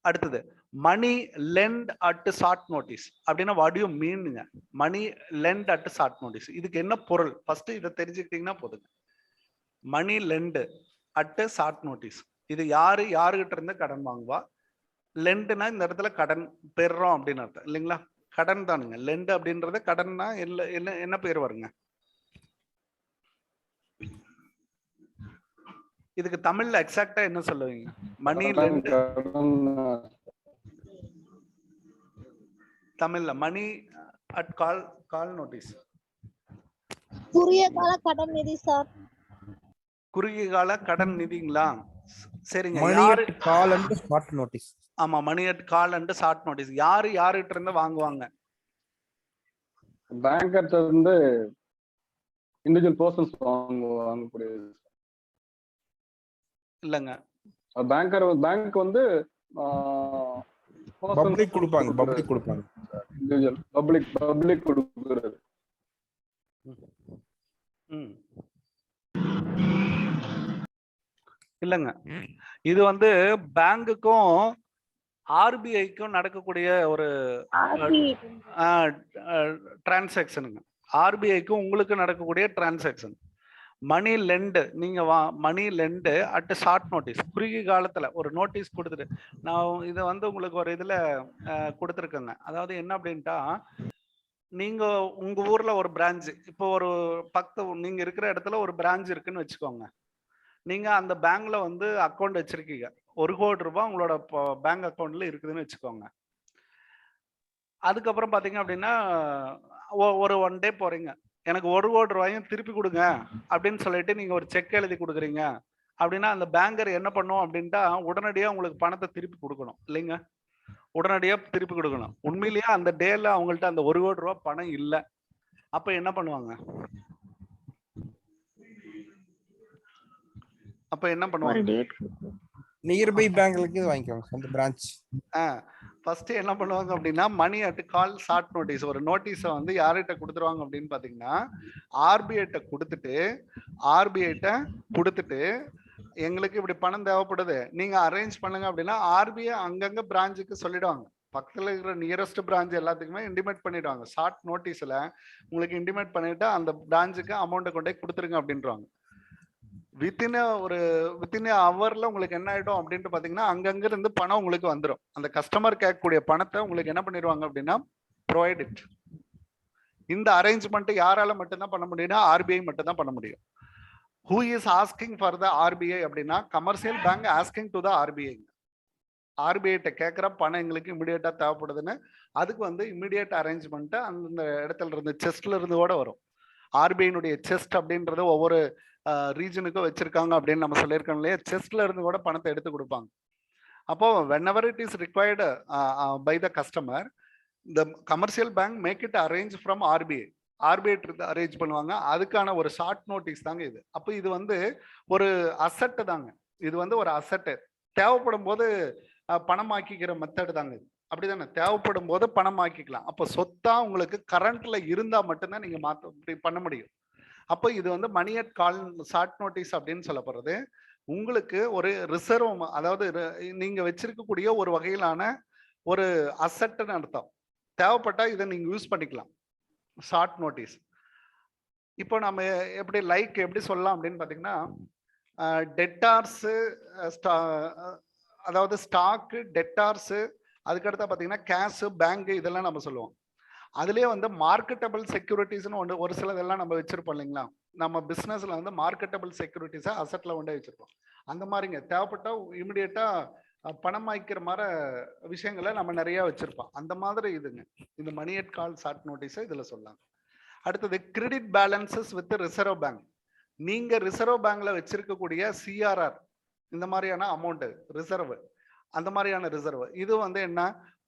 அடுத்தது மணி லெண்ட் அட் ஷார்ட் நோட்டீஸ் அப்படின்னா வாட் யூ மீனுங்க, மணி லெண்ட் அட் ஷார்ட் நோட்டீஸ். இதுக்கு என்ன பொருள், ஃபர்ஸ்ட் இதை தெரிஞ்சுக்கிட்டீங்கன்னா போதுங்க. மணி லெண்ட் அட் ஷார்ட் நோட்டீஸ். இது யாருகிட்ட இருந்து கடன் வாங்குவா? லெண்டுனா இந்த இடத்துல கடன் பெறுறோம் அப்படின்னு அர்த்தம் இல்லைங்களா? கடன் தானுங்க. லெண்டு அப்படின்றது கடன்னா என்ன பேர் வருங்க? இதுக்கு தமிழ்ல எக்ஸாக்டா என்ன சொல்லுவீங்க? மணி லெண்ட். தமிழ்ல மணி அட் கால் நோட்டீஸ். குறுகிய கால கடன் நிதி சார். குறுகிய கால கடன் நிதிங்களா? சரிங்க. Money at call and short notice. ஆமா, money at call and short notice. யாருகிட்ட இருந்து வாங்குவாங்க? பேங்கர்ட்ட இருந்து இண்டிவிஜுவல் பர்சன்ஸ் வாங்கக்கூடியது இல்லங்க. பேங்க் வந்து பப்ளிக் கொடுப்பாங்க. இண்டிவிஜுவல் பப்ளிக் கொடுக்கிறது. இல்லங்க, இது வந்து பேங்குக்கும் ஆர்பிஐக்கும் நடக்கக்கூடிய ஒரு டிரான்சாக்சனுங்க. ஆர்பிஐக்கும் உங்களுக்கு நடக்கக்கூடிய டிரான்சாக்சன். மணி லெண்டு நீங்க மணி லெண்டு அட் ஷார்ட் நோட்டீஸ். குறுகிய காலத்துல ஒரு நோட்டீஸ் கொடுத்துட்டு, நான் இதை வந்து உங்களுக்கு ஒரு இதுல கொடுத்துருக்கேங்க. அதாவது என்ன அப்படின்ட்டா, நீங்க உங்க ஊர்ல ஒரு பிரான்ச், இப்போ ஒரு நீங்க இருக்கிற இடத்துல ஒரு பிரான்ச் இருக்குன்னு வச்சுக்கோங்க. நீங்க அந்த பேங்க்ல வந்து அக்கௌண்ட் வச்சிருக்கீங்க. 1 கோடி ரூபாய் உங்களோட பேங்க் அக்கௌண்ட்ல இருக்குதுன்னு வச்சுக்கோங்க. அதுக்கப்புறம் பாத்தீங்க அப்படின்னா ஒரு 1 டே போறீங்க, எனக்கு 1 கோடி ரூபாயும் திருப்பி கொடுங்க அப்படின்னு சொல்லிட்டு நீங்க ஒரு செக் எழுதி கொடுக்குறீங்க அப்படின்னா, அந்த பேங்கர் என்ன பண்ணும் அப்படின்ட்டா, உடனடியா உங்களுக்கு பணத்தை திருப்பி கொடுக்கணும் இல்லைங்க? உடனடியா திருப்பி கொடுக்கணும். உண்மையிலேயே அந்த டேல அவங்கள்ட்ட அந்த 1 கோடி ரூபாய் பணம் இல்லை. அப்ப என்ன பண்ணுவாங்க? நியர்பை பேங்க்களுக்கு வாங்கிக்குவாங்க அந்த பிரான்ச். ஃபர்ஸ்ட் என்ன பண்ணுவாங்க அப்படின்னா, money at call short notice ஒரு நோட்டீஸை வந்து யார்கிட்ட கொடுத்துருவாங்க அப்படின்னு பாத்தீங்கன்னா, ஆர்பிஐட்ட கொடுத்துட்டு எங்களுக்கு இப்படி பணம் தேவைப்படுது, நீங்க அரேஞ்ச் பண்ணுங்க அப்படின்னா, ஆர்பிஐ அங்கங்க பிரான்ச்சுக்கு சொல்லிடுவாங்க. பக்கத்துல இருக்கிற நியரஸ்ட் பிரான்ச் எல்லாத்துக்குமே இன்டிமேட் பண்ணிடுவாங்க. ஷார்ட் நோட்டீஸ்ல உங்களுக்கு இன்டிமேட் பண்ணிட்டு அந்த பிரான்ச்சுக்கு அமௌண்ட்டை கொண்டு போய் கொடுத்துருங்க அப்படின்றாங்க. வித்தின் ஹவர்ல உங்களுக்கு என்ன ஆயிடும் அப்படின்ட்டு பாத்தீங்கன்னா, அங்கங்க இருந்து பணம் உங்களுக்கு வந்துடும். அந்த கஸ்டமர் கேட்கக்கூடிய பணத்தை உங்களுக்கு என்ன பண்ணிடுவாங்க அப்படின்னா, ப்ரொவைட் இட். இந்த அரேஞ்ச்மெண்ட் யாரால மட்டும்தான் பண்ண முடியும்னா, ஆர்பிஐ மட்டும் தான் பண்ண முடியும். Who is asking for the RBI அப்படின்னா, commercial bank asking to the RBI. ஆர்பிஐட்ட கேட்குற பணம் எங்களுக்கு இமிடியேட்டா தேவைப்படுதுன்னு, அதுக்கு வந்து இமிடியேட் அரேஞ்ச்மெண்ட் அந்த இடத்துல இருந்து செஸ்ட்ல இருந்து கூட வரும். ஆர்பிஐனுடைய செஸ்ட் அப்படின்றது ஒவ்வொரு ரீஜனுக்கும் வச்சிருக்காங்க அப்படின்னு நம்ம சொல்லியிருக்கோம் இல்லையா? செஸ்ட்ல இருந்து கூட பணத்தை எடுத்து கொடுப்பாங்க. அப்போ whenever it is required by the customer, the commercial bank make it arrange from RBI. RBI arrange பண்ணுவாங்க. அதுக்கான ஒரு ஷார்ட் நோட்டீஸ் தாங்க இது. அப்போ இது வந்து ஒரு அசெட் தாங்க. இது வந்து ஒரு அசெட். தேவைப்படும் போது பணமாக்கிக்கிற மெத்தட் தாங்க இது. அப்படிதானே? தேவைப்படும் போது பணமாக்கிக்கலாம். அப்போ சொத்தா உங்களுக்கு கரண்ட்ல இருந்தா மட்டும்தான் நீங்க பண்ண முடியும். அப்போ இது வந்து money at call short notice அப்படின்னு சொல்லப்படுறது. உங்களுக்கு ஒரு ரிசர்வ், அதாவது நீங்க வச்சிருக்கக்கூடிய ஒரு வகையிலான ஒரு அசெட்னு அர்த்தம். தேவைப்பட்டா இதை நீங்க யூஸ் பண்ணிக்கலாம். Short notice. இப்போ நம்ம எப்படி சொல்லலாம் அப்படின்னு பாத்தீங்கன்னா, டெட்டார்ஸ், அதாவது ஸ்டாக்கு, டெட்டார்ஸ், அதுக்கடுத்தா பாத்தீங்கன்னா கேஷ், பேங்க், இதெல்லாம் நம்ம சொல்லுவோம். அதுலயே வந்து மார்க்கெட்டபிள் செக்யூரிட்டிஸ்னு ஒரு சிலதெல்லாம் நம்ம வச்சிருப்போம் இல்லைங்களா? நம்ம பிசினஸ்ல வந்து மார்க்கெட்டபிள் செக்யூரிட்டிஸை அசெட்ல கொண்டே வச்சிருப்போம். அந்த மாதிரிங்க தேவைப்பட்டா இமிடியேட்டா பணம் வாங்கிக்கிற மாதிரி விஷயங்களை நம்ம நிறைய வச்சிருப்போம். அந்த மாதிரி இதுங்க இந்த மணி அட் கால் ஷார்ட் நோட்டீஸை இதுல சொல்லலாம். அடுத்தது credit balances with reserve bank. நீங்க ரிசர்வ் பேங்க்ல வச்சிருக்கக்கூடிய சிஆர்ஆர், இந்த மாதிரியான அமௌண்ட் ரிசர்வ், அந்த மாதிரியான ரிசர்வ், இது வந்து என்ன,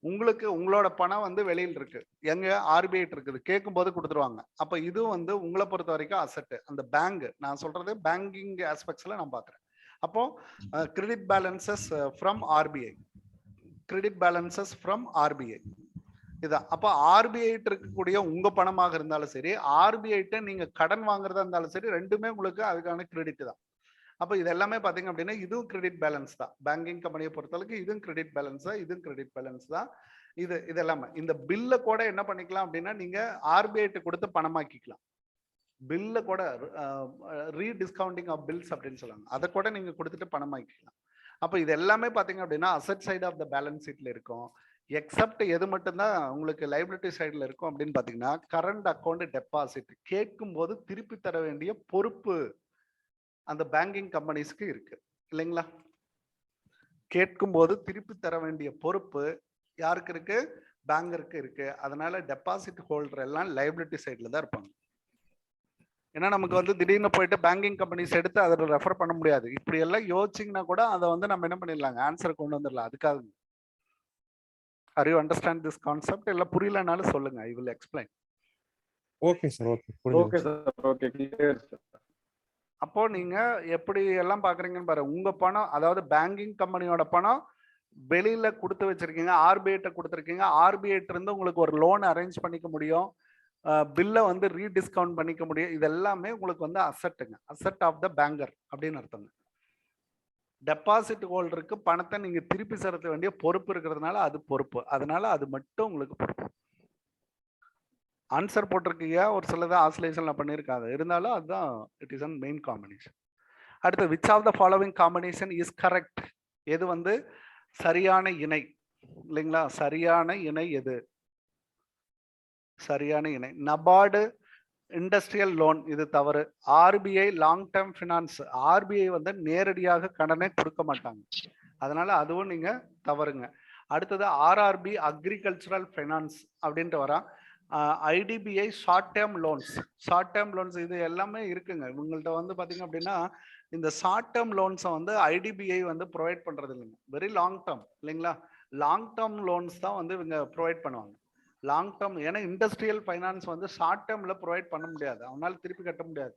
உங்களுக்கு உங்களோட பணம் வந்து வெளியில் இருக்கு, எங்க ஆர்பிஐ இருக்குது, கேட்கும் போது கொடுத்துருவாங்க. அப்ப இது வந்து உங்களை பொறுத்த வரைக்கும் அசெட். அந்த பேங்க், நான் சொல்றது பேங்கிங் ஆஸ்பெக்ட்ஸ்ல நான் பாக்குறேன். அப்போ credit balances from RBI, credit balances from RBI இதான். அப்போ ஆர்பிஐ இருக்கக்கூடிய உங்க பணமாக இருந்தாலும் சரி, ஆர்பிஐட்ட நீங்க கடன் வாங்குறதா இருந்தாலும் சரி, ரெண்டுமே உங்களுக்கு அதுக்கான கிரெடிட் தான். அப்போ இது எல்லாமே பாத்தீங்க அப்படின்னா இதுவும் கிரெடிட் பேலன்ஸ் தான். பேங்கிங் கம்பெனியை பொறுத்தளவுக்கு இதுவும் கிரெடிட் பேலன்ஸ் தான், இதுவும் கிரெடிட் பேலன்ஸ் தான். இது எல்லாமே இந்த பில்ல கூட என்ன பண்ணிக்கலாம் அப்படின்னா, நீங்க ஆர்பிஐ கொடுத்து பணமாக்கிக்கலாம். பில்ல கூட ரீடிஸ்கவுண்டிங் ஆஃப் பில்ஸ் அப்படின்னு சொல்லுவாங்க. அதை கூட நீங்க கொடுத்துட்டு பணம் வாங்கிக்கலாம். அப்போ இது எல்லாமே பாத்தீங்க அப்படின்னா asset side of the balance ஷீட்ல இருக்கும். எக்ஸப்ட் எது மட்டும்தான் உங்களுக்கு லைபிலிட்டி சைடுல இருக்கும் அப்படின்னு பாத்தீங்கன்னா கரண்ட் அக்கௌண்ட் டெபாசிட் கேட்கும் போது திருப்பி தர வேண்டிய பொறுப்பு அந்த பேங்கிங் கம்பெனிஸ்க்கு இருக்கு இல்லைங்களா? கேட்கும் போது திருப்பி தர வேண்டிய பொறுப்பு யாருக்கு இருக்கு? பேங்கருக்கு இருக்கு. அதனால டெபாசிட் ஹோல்டர் எல்லாம் லைபிலிட்டி சைட்ல தான் இருப்பாங்க. ஏன்னா நமக்கு வந்து திடீர்னு போயிட்டு பேங்கிங் கம்பெனிஸ் எடுத்து அதில் ரெஃபர் பண்ண முடியாது. இப்படி எல்லாம் யோசிச்சிங்கன்னா கூட அதை வந்து நம்ம என்ன பண்ணிடலாங்க, ஆன்சர் கொண்டு வந்துடலாம். அதுக்காக are you understand this concept? இல்லை புரியலனாலும் சொல்லுங்க, I will explain. Okay sir, okay okay sir, okay clear sir. அப்போ நீங்க எப்படி எல்லாம் பாக்குறீங்கன்னு பாருங்க. உங்க பணம், அதாவது பேங்கிங் கம்பெனியோட பணம் வெளியில கொடுத்து வச்சிருக்கீங்க, ஆர்பிஐட்ட கொடுத்துருக்கீங்க. ஆர்பிஐட்ட இருந்து உங்களுக்கு ஒரு லோன் அரேஞ்ச் பண்ணிக்க முடியும், பில்லை வந்து ரீடிஸ்கவுண்ட் பண்ணிக்க முடியும். இது எல்லாமே உங்களுக்கு வந்து அசட்டுங்க, அசட் ஆஃப் த பேங்கர் அப்படின்னு அர்த்தங்க. டெபாசிட் ஹோல்டருக்கு பணத்தை நீங்க திருப்பி செலுத்த வேண்டிய பொறுப்பு இருக்கிறதுனால அது பொறுப்பு. அதனால அது மட்டும் உங்களுக்கு பொறுப்பு. ஆன்சர் போட்டிருக்கீங்க, ஒரு சிலது ஆசிலேஷன்ல பண்ணியிருக்காது, இருந்தாலும் அதுதான் it is an main combination. அடுத்து which of the following combination is correct? எது வந்து சரியான இணை இல்லைங்களா? சரியான இணை எது? சரியான இணை நபார்டு இண்டஸ்ட்ரியல் லோன், இது தவறு. RBI long term finance, RBI வந்து நேரடியாக கடனை கொடுக்க மாட்டாங்க, அதனால அதுவும் நீங்க தவறுங்க. அடுத்தது ஆர்ஆர்பி அக்ரிகல்ச்சரல் ஃபைனான்ஸ் அப்படின்ட்டு வரா. IDBI short term loans, short term loans இது எல்லாமே இருக்குங்க இவங்கள்ட்ட வந்து பாத்தீங்க அப்படின்னா. இந்த ஷார்ட் டேர்ம் லோன்ஸை வந்து ஐடிபிஐ வந்து ப்ரொவைட் பண்றது இல்லைங்க, வெரி லாங் டேர்ம் இல்லைங்களா? லாங் டேர்ம் லோன்ஸ் தான் வந்து இவங்க ப்ரொவைட் பண்ணுவாங்க. லாங் டேர்ம், ஏன்னா இண்டஸ்ட்ரியல் ஃபைனான்ஸ் வந்து ஷார்ட் டேர்ம்ல ப்ரொவைட் பண்ண முடியாது, அவனால திருப்பி கட்ட முடியாது.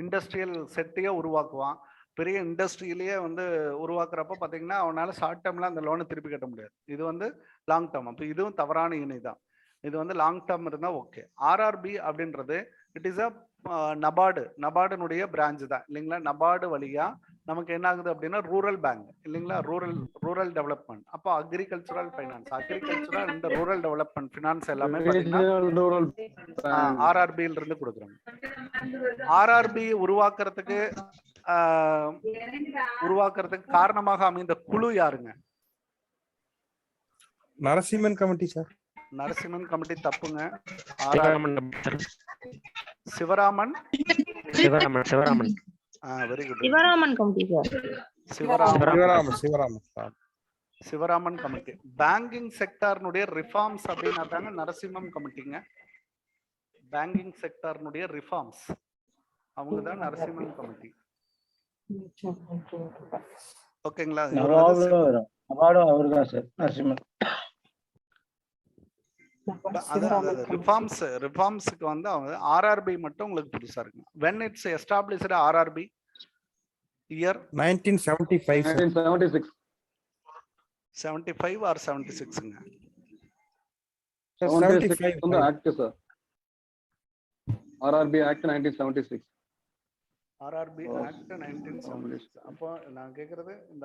இண்டஸ்ட்ரியல் செட்டையே உருவாக்குவான், பெரிய இண்டஸ்ட்ரியிலேயே வந்து உருவாக்குறப்ப பார்த்தீங்கன்னா அவனால ஷார்ட் டேர்ம்ல அந்த லோனை திருப்பி கட்ட முடியாது. இது வந்து லாங் டேர்ம். அப்போ இதுவும் தவறான இணை தான். இது வந்து லாங் டேர்ம் இருந்தால் ஓகே. ஆர்ஆர்பி அப்படின்றது இட் இஸ் அ நபார்டுனுடைய பிரான்ச் தான் இல்லைங்களா? நபார்டு வழியா நமக்கு என்ன ஆகுது அப்படின்னா ரூரல் பேங்க் இல்லைங்களா? Rural development. அப்போ அக்ரிகல்ச்சரல் ஃபைனான்ஸ், அக்ரிகல்ச்சரல் இந்த ரூரல் டெவலப்மெண்ட் ஃபினான்ஸ் எல்லாமே ஆர்ஆர்பியில இருந்து கொடுக்குறாங்க. ஆர்ஆர்பி உருவாக்குறதுக்கு காரணமாக அமைந்த குழு யாருங்க? Narasimhan committee sir. Narasimhan committee தப்புங்க. Sivaraman Sivaraman very good. Sivaraman committee sir. Sivaraman committee. Banking செக்டார்னுடைய ரிஃபார்ம்ஸ் அப்படின்னா தாங்க நரசிம்மம் கமிட்டிங்க. பேங்கிங் செக்டார்னுடைய ரிஃபார்ம்ஸ் அவங்க தான் நரசிம்மன் கமிட்டி. ஓகேங்களா? ரிஃபார்ம்ஸ்க்கு வந்து அவங்க ஆர்ஆர்பி மட்டும் உங்களுக்கு புதுசா இருக்கு. when it's established RRB year 1975 1976 75 or 76ங்க? 76 வந்து act sir. RRB act 1976. RRB act 1976. அப்போ நான் கேக்குறது இந்த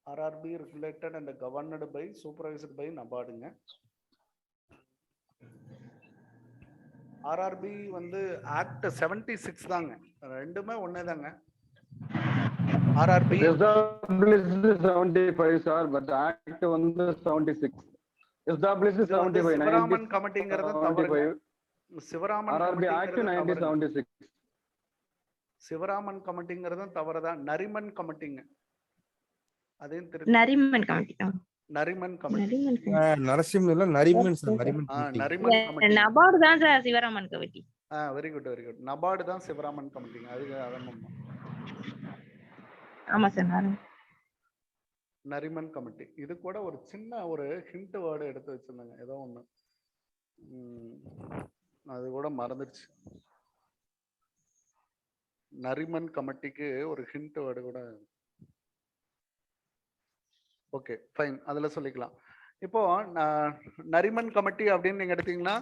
RRB regulated and governed by, supervised by நபார்டுங்க. ஆர்ஆர்பி வந்து ஆக்ட் 76 தாங்க, ரெண்டுமே ஒண்ணே தாங்க. RRB established 75 sir, but act வந்து 76. established 75. சிவராமன் கமிட்டிங்கிறது தவறு. Sivaraman RRB act 1976. சிவராமன் கமிட்டிங்கிறது தவறுதான். நரிமன் கமிட்டிங்க, அதையும் நரிமன் கமிட்டி. நரிமன் கமிட்டி. நரசிம்மன் இல்ல நரிமன் சார். நரிமன் கமிட்டி. நபார்டு தான் sir Sivaraman committee. Very good very good. NABARD தான் சிவராமன் கமிட்டிங்க. அதுக்கு அதான் ஆமா சார். நரிமன் கமிட்டி. இது கூட ஒரு சின்ன ஒரு ஹிண்ட் வேர்டு எடுத்து வச்சிருந்தாங்க, ஏதோ ஒண்ணு, அது கூட மறந்துடுச்சு. நரிமன் கமிட்டிக்கு ஒரு ஹிண்ட் வேர்டு கூட. ஓகே ஃபைன், அதுல சொல்லிக்கலாம். இப்போ நரிமன் கமிட்டி அப்படின்னு நீங்க எடுத்தீங்கன்னா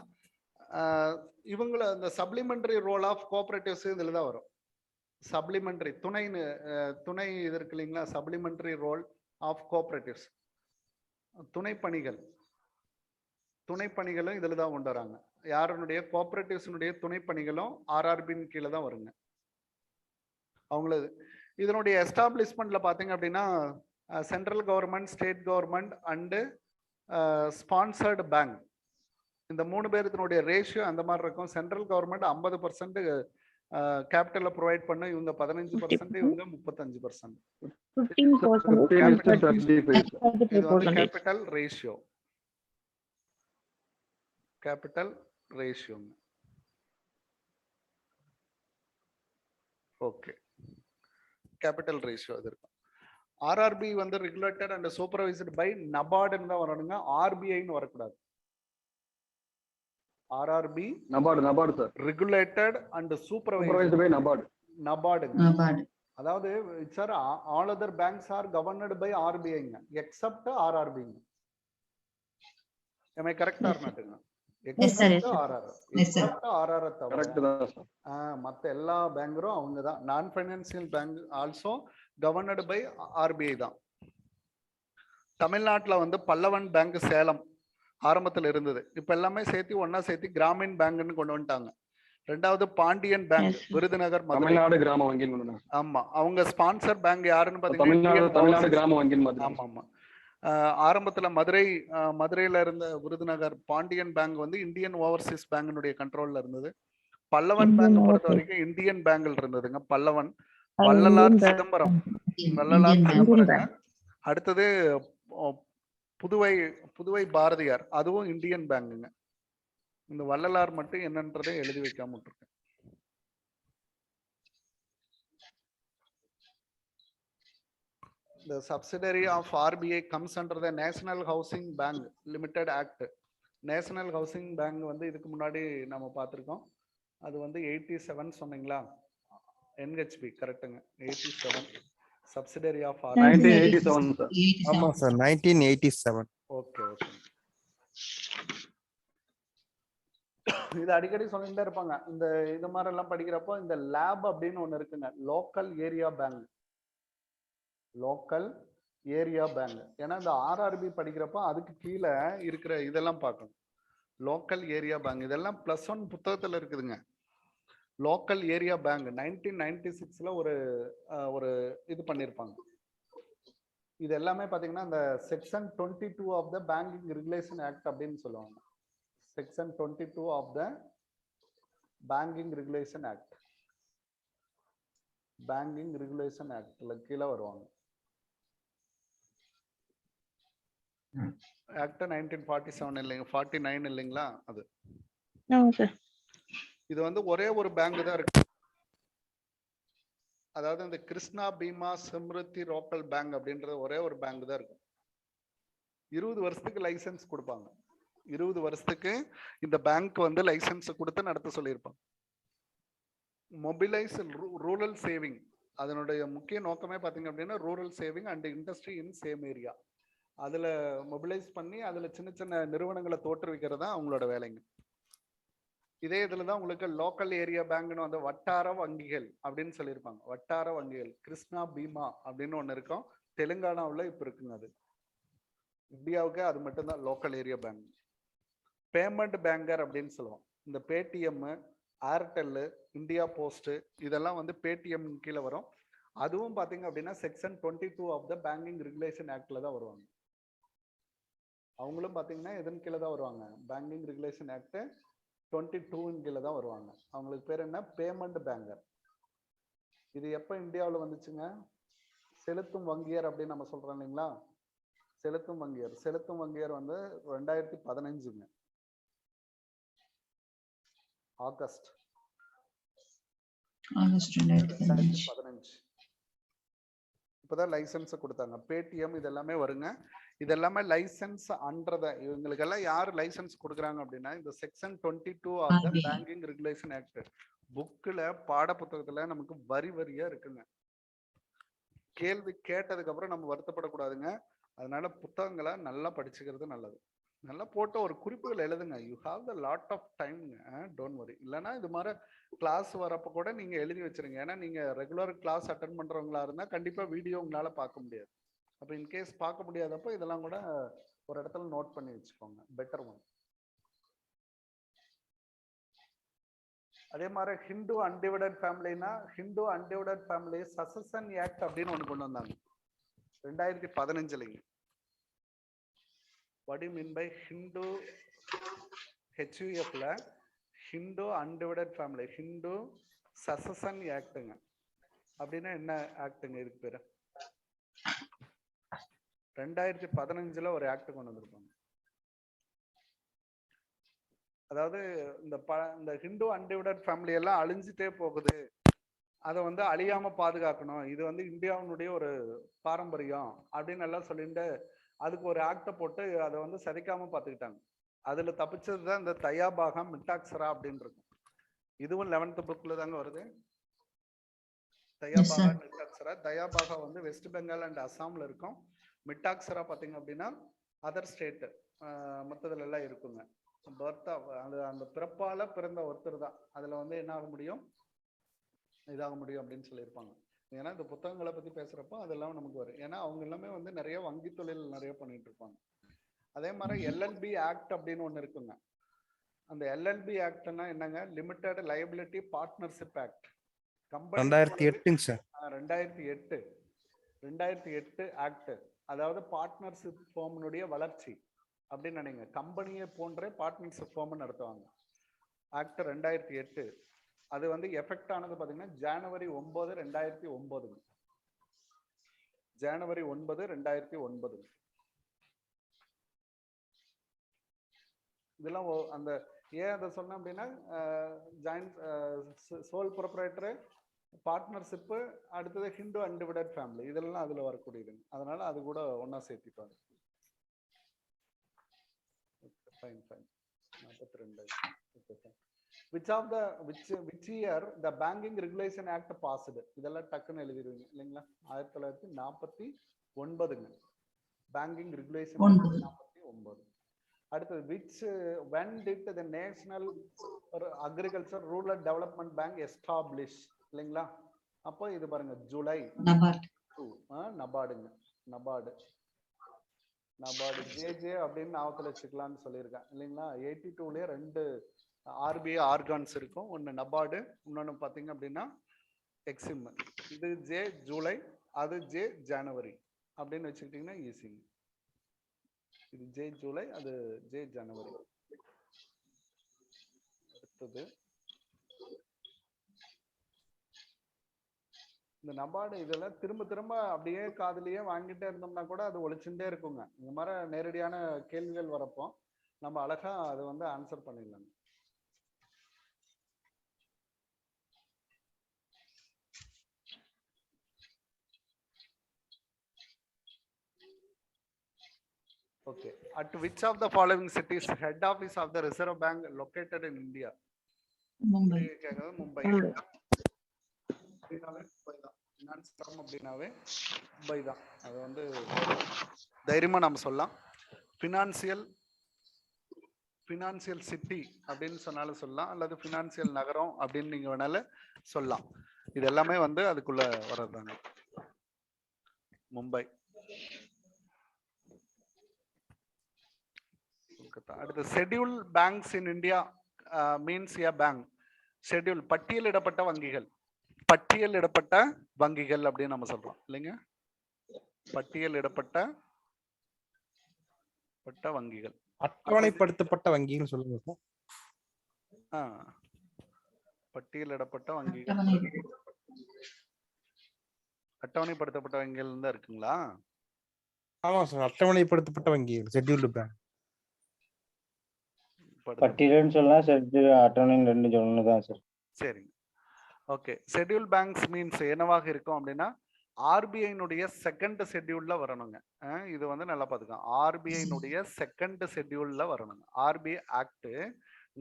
இவங்கள இந்த சப்ளிமெண்டரி ரோல் ஆஃப் கோஆபரேட்டிவ்ஸ் இதுல தான் வரும். சப்ளிமெண்டரி துணை இது இருக்கு இல்லைங்களா? Supplementary role of cooperatives. துணைப்பணிகளும் இதுல தான் கொண்டு வராங்க. யாருடைய கோஆபரேட்டிவ்ஸினுடைய துணைப்பணிகளும் ஆர்ஆர்பின் கீழே தான் வருங்க அவங்களது. இதனுடைய எஸ்டாப்ளிஷ்மெண்ட்ல பாத்தீங்க அப்படின்னா central government, state government and sponsored bank, இந்த 3 பேருத்தினுடைய ரேஷியோ அந்த மாதிரி இருக்கும். சென்ட்ரல் கவர்மெண்ட் 50% கேபிட்டலை ப்ரொவைட் பண்ண, இவங்க 15%, இவங்க 35%. 15%. இது வந்து capital ratio. Okay, capital ratio அது இருக்கும். ஆர்ஆர்பி வந்து ரெகுலேட்டட் அண்ட் சூப்பர்வைஸ்டு பை நபார்டுன்னு தான் வரணுங்க, ஆர்பிஐன்னு வரக்கூடாது. RRB NABARD sir. Regulated and supervised by NABARD. NABARD. அதாவது sir all other banks are governed by ஆர்பிஐங்க எக்ஸப்ட் ஆர்ஆர்பிங்க. am I correct or not? மத்த எல்லா பேங்கரும் அவங்க தான். Non financial bank also governed by RBI தான். தமிழ்நாட்டுல வந்து பல்லவன் பேங்க் சேலம் ஆரம்பத்துல இருந்தது. இப்ப எல்லாமே சேர்த்து ஒன்னா சேர்த்து கிராமின் பேங்க்னு கொண்டு வந்துட்டாங்க. ரெண்டாவது பாண்டியன் பேங்க் விருதுநகர், தமிழ்நாடு கிராம வங்கி. ஆமா, அவங்க ஸ்பான்சர் பேங்க் யாருன்னு பாத்தீங்கன்னா தமிழ்நாடு கிராம வங்கி. ஆமா ஆமா. ஆரம்பத்துல மதுரையில இருந்த விருதுநகர் பாண்டியன் பேங்க் வந்து இந்தியன் ஓவர்சீஸ் பேங்கினுடைய கண்ட்ரோல்ல இருந்தது. பல்லவன் பேங்க் பொறுத்த வரைக்கும் இந்தியன் பேங்க்ல இருந்ததுங்க. பல்லவன், வள்ளலார் சிதம்பரம், அடுத்தது புதுவை பாரதியார், அதுவும் இந்தியன் பேங்குங்க. இந்த வள்ளலார் மட்டும் என்னன்றதை எழுதி வைக்காம விட்டுருக்கேன். The subsidiary of RBI comes under the National Housing Bank Limited Act. National Housing Bank வந்து இதுக்கு முன்னாடி நம்ம பார்த்திருக்கோம். அது வந்து 87 சொன்னீங்களா? NHB கரெக்ட்டுங்க. 87 subsidiary of RBI. 1987 சார். ஆமா சார், 1987. Okay okay. இது அடிக்கடி சொல்லிட்டே இருப்பாங்க. இந்த இது மாதிரி எல்லாம் படிக்கிறப்போ இந்த லேப் அப்படின்னு ஒண்ணு இருக்குங்க, local area bank. Local area bank. ஏன்னா இந்த ஆர்ஆர்பி படிக்கிறப்போ அதுக்கு கீழே இருக்கிற இதெல்லாம் பார்க்கணும். லோக்கல் ஏரியா பேங்க் இதெல்லாம் +1 புத்தகத்துல இருக்குதுங்க. லோக்கல் ஏரியா பேங்க் 1996ல ஒரு இது பண்ணியிருப்பாங்க. இது எல்லாமே பாத்தீங்கன்னா இந்த section 22 of the banking regulation act அப்படின்னு சொல்லுவாங்க. Section 22 of the banking regulation act. Banking regulation ஆக்ட்ல கீழே வருவாங்க. ஆக்ட் 1947 இல்லைங்க, 49 இல்லைங்களா? அது இது வந்து ஒரே ஒரு பேங்க் தான் இருக்கு. அதாவது இந்த கிருஷ்ணா பீமா ஸ்மிருதி லோக்கல் பேங்க் அப்படின்றது ஒரே ஒரு பேங்க் தான் இருக்கு. 20 வருஷத்துக்கு லைசன்ஸ் கொடுப்பாங்க. 20 வருஷத்துக்கு இந்த பேங்க் வந்து லைசன்ஸ் கொடுத்து நடத்த சொல்லியிருப்பாங்க. மொபிலைஸ் ரூரல் சேவிங், அதனுடைய முக்கிய நோக்கமே பார்த்தீங்க அப்படின்னா rural saving and industry in same area. அதுல மொபிலைஸ் பண்ணி அதுல சின்ன சின்ன நிறுவனங்களை தோற்றுவிக்கிறது தான் அவங்களோட வேலைங்க. இதே இதுல தான் உங்களுக்கு லோக்கல் ஏரியா பேங்க்னு வந்து வட்டார வங்கிகள் அப்படின்னு சொல்லியிருப்பாங்க. வட்டார வங்கிகள் கிருஷ்ணா பீமா அப்படின்னு ஒண்ணு இருக்கும். தெலுங்கானாவில் இப்ப இருக்குங்க. அது இந்தியாவுக்கு அது மட்டும்தான் local area bank. Payment banker அப்படின்னு சொல்லுவோம். இந்த பேடிஎம், ஏர்டெல், இந்தியா போஸ்ட் இதெல்லாம் வந்து பேடிஎம் கீழே வரும். அதுவும் பாத்தீங்க அப்படின்னா section 22 of the banking regulation ஆக்ட்ல தான் வருவாங்க. அவங்களும் பாத்தீங்கன்னா எதன் கீழே தான் வருவாங்க? பேங்கிங் ரெகுலேஷன் ஆக்ட் 22 கீழே தான் வருவாங்க. அவங்களுக்கு பேர் என்ன? Payment banker. இது எப்ப இந்தியாவில் வந்துச்சுங்க? செலுத்தும் வங்கியர் அப்படின்னு நம்ம சொல்றோம் இல்லைங்களா? செலுத்தும் வங்கியர் வந்து 2015ங்க, ஆகஸ்ட் 2015 இப்பதான் லைசன்ஸ் கொடுத்தாங்க. பேடிஎம் இதெல்லாமே வருங்க. இதெல்லாமே லைசன்ஸ் அன்றத இவங்களுக்கெல்லாம் யாரு லைசன்ஸ் கொடுக்குறாங்க அப்படின்னா இந்த section 22 of the banking regulation act புக்ல பாட புத்தகத்துல நமக்கு வரியா இருக்குங்க. கேள்வி கேட்டதுக்கு அப்புறம் நம்ம வருத்தப்படக்கூடாதுங்க. அதனால புத்தகங்களை நல்லா படிச்சுக்கிறது நல்லது. நல்லா போட்டு ஒரு குறிப்புகள் எழுதுங்க. You have the lot of time, don't worry. இல்லைன்னா இது மாதிரி கிளாஸ் வரப்போ கூட நீங்க எழுதி வச்சிருங்க. ஏன்னா நீங்க ரெகுலர் கிளாஸ் அட்டன் பண்றவங்களா இருந்தா கண்டிப்பா வீடியோ உங்களால பார்க்க முடியாது. அப்போ இன்கேஸ் பார்க்க முடியாதப்போ இதெல்லாம் கூட ஒரு இடத்துல நோட் பண்ணி வச்சுக்கோங்க, பெட்டர் ஒன். அதே மாதிரி ஹிந்து அன்டிவைடட் ஃபேமிலினா, Hindu undivided family succession act அப்படின்னு ஒன்று கொண்டு வந்தாங்க 2015. What you mean by Hindu HUFல Hindu undivided family, Hindu succession ஆக்டுங்க. அப்படின்னா என்ன ஆக்டுங்க? இதுக்கு பேரு 2015 ஒரு ஆக்ட் கொண்டு வந்திருப்பாங்க. அதாவது இந்த ஹிந்து அன்டிவைடட் ஃபேமிலி எல்லாம் அழிஞ்சிட்டே போகுது, அதை வந்து அழியாம பாதுகாக்கணும், இது வந்து இந்தியாவினுடைய ஒரு பாரம்பரியம் அப்படின்னு எல்லாம் சொல்லிட்டு அதுக்கு ஒரு ஆக்டை போட்டு அதை வந்து சிதைக்காம பார்த்துக்கிட்டாங்க. அதுல தப்பிச்சது தான் இந்த தயாபாகம் மிட்டாக்சரா அப்படின்னு இருக்கும். இதுவும் 11th புக்ல தாங்க வருது. தயாபாகா மிட்டாக்சரா. தயாபாகா வந்து வெஸ்ட் பெங்கால் அண்ட் அசாம்ல இருக்கும். மிட்டாக்சரா பார்த்தீங்க அப்படின்னா அதர் ஸ்டேட் மற்றதுல எல்லாம் இருக்குங்க. பர்த்தா அந்த பிறப்பால பிறந்த ஒருத்தர் தான் அதுல வந்து என்ன ஆக முடியும், இதாக முடியும் அப்படின்னு சொல்லியிருப்பாங்க. ஏன்னா இந்த புத்தகங்களை பத்தி பேசுறப்போ அதெல்லாம் நமக்கு வரும். ஏன்னா அவங்க எல்லாமே வந்து நிறைய வங்கி தொழில் நிறைய பண்ணிட்டு இருப்பாங்க. அதே மாதிரி LLB ஆக்ட் அப்படின்னு ஒண்ணு இருக்குங்க. அந்த LLB ஆக்ட்னா என்னங்க? Limited liability partnership act. 2008 sir. 2008 act. அதாவது பார்ட்னர்ஷிப் ஃபார்ம்னுடைய வளர்ச்சி அப்படின்னு நினைங்க. கம்பெனியை போன்ற பார்ட்னர்ஷிப் ஃபார்ம் நடத்துவாங்க. ஆக்ட் 2008. அது வந்து எஃபெக்ட் ஆனது பாத்தீங்கன்னா ஜனவரி 9, 2009. ஜனவரி 9, 2009. இதெல்லாம் அந்த ஏன் அதை சொன்னேன் அப்படின்னா ஜாயிண்ட் சோல் ப்ரொப்ரைட்டரு, பார்ட்னர்ஷிப்பு, அடுத்தது ஹிந்து அன்டிவைடட் ஃபேமிலி, இதெல்லாம் அதுல வரக்கூடியதுங்க. அதனால அது கூட ஒன்னா சேர்த்திப்பாங்க. Fine fine. 42. which year the banking regulation act passed? இதெல்லாம் டக்குன்னு எழுதிடுவீங்க இல்லைங்களா? 1949ங்க பேங்கிங் ரெகுலேஷன் 49. அடுத்தது when did the national agriculture rural development bank establish? இல்லைங்களா? அப்போ இது பாருங்க ஜூலை நபார்டுங்க. நபார்டு ஜே அப்படின்னு ஞாபகத்தில் வச்சுக்கலாம்னு சொல்லியிருக்கேன் இல்லைங்களா? 82லயே 2 RBI ஆர்கான்ஸ் இருக்கும். ஒன்று நபார்டு, இன்னொன்று பார்த்தீங்க அப்படின்னா எக்ஸிம். இது ஜே ஜூலை, அது ஜே ஜனவரி அப்படின்னு வச்சுக்கிட்டீங்கன்னா ஈஸிங்க. இது ஜே ஜூலை, அது ஜே ஜனவரி. அடுத்தது இந்த நபார்டு இதெல்லாம் திரும்ப திரும்ப அப்படியே காதுலயே வாங்கிட்டே இருந்தோம்னா கூட அது ஒழிச்சுட்டே இருக்குங்க. இந்த மாதிரி நேரடியான கேள்விகள் வரப்போ நம்ம அழகா அதை வந்து ஆன்சர் பண்ணிடலாங்க. Okay. At which of the following cities head office of the Reserve Bank located in India? Mumbai. Mumbai. அப்படின்னாவே மும்பை தான். அது வந்து தைரியமா நம்ம சொல்லலாம். பினான்சியல் சிட்டி அப்படின்னு சொன்னாலும் சொல்லலாம், அல்லது பினான்சியல் நகரம் அப்படின்னு நீங்க வேணாலும் சொல்லலாம். இது எல்லாமே வந்து அதுக்குள்ள வர்றதுதாங்க. மும்பை. அடுத்து schedule banks in India means a bank. Schedule பட்டியலிடப்பட்ட வங்கிகள். பட்டியலிடப்பட்ட வங்கிகள் அப்படின்னு நம்ம சொல்றோம் இல்லைங்க? பட்டியலிடப்பட்ட வங்கிகள். அட்டவணைப்படுத்தப்பட்ட வங்கிகள் சொல்லுங்க சார். பட்டியலிடப்பட்ட வங்கிகள். அட்டவணைப்படுத்தப்பட்ட வங்கிகள் தான் இருக்குங்களா? ஆமா சார், அட்டவணைப்படுத்தப்பட்ட வங்கிகள் ஷெட்யூல்டு பேங்க். பட்டியல்னு சொல்லலாம், ஷெட்யூல் அட்டவணை ரெண்டு சொல்லணும் தான் சார். சரிங்க. ஓகே. ஷெட்யூல் பேங்க்ஸ் மீன்ஸ் என்னவாக இருக்கும் அப்படின்னா ஆர்பிஐனுடைய செகண்ட் ஷெட்யூல்ல வரணுங்க. இது வந்து நல்லா பார்த்துக்கலாம். ஆர்பிஐனுடைய செகண்ட் ஷெட்யூல்ல வரணுங்க. ஆர்பிஐ ஆக்ட்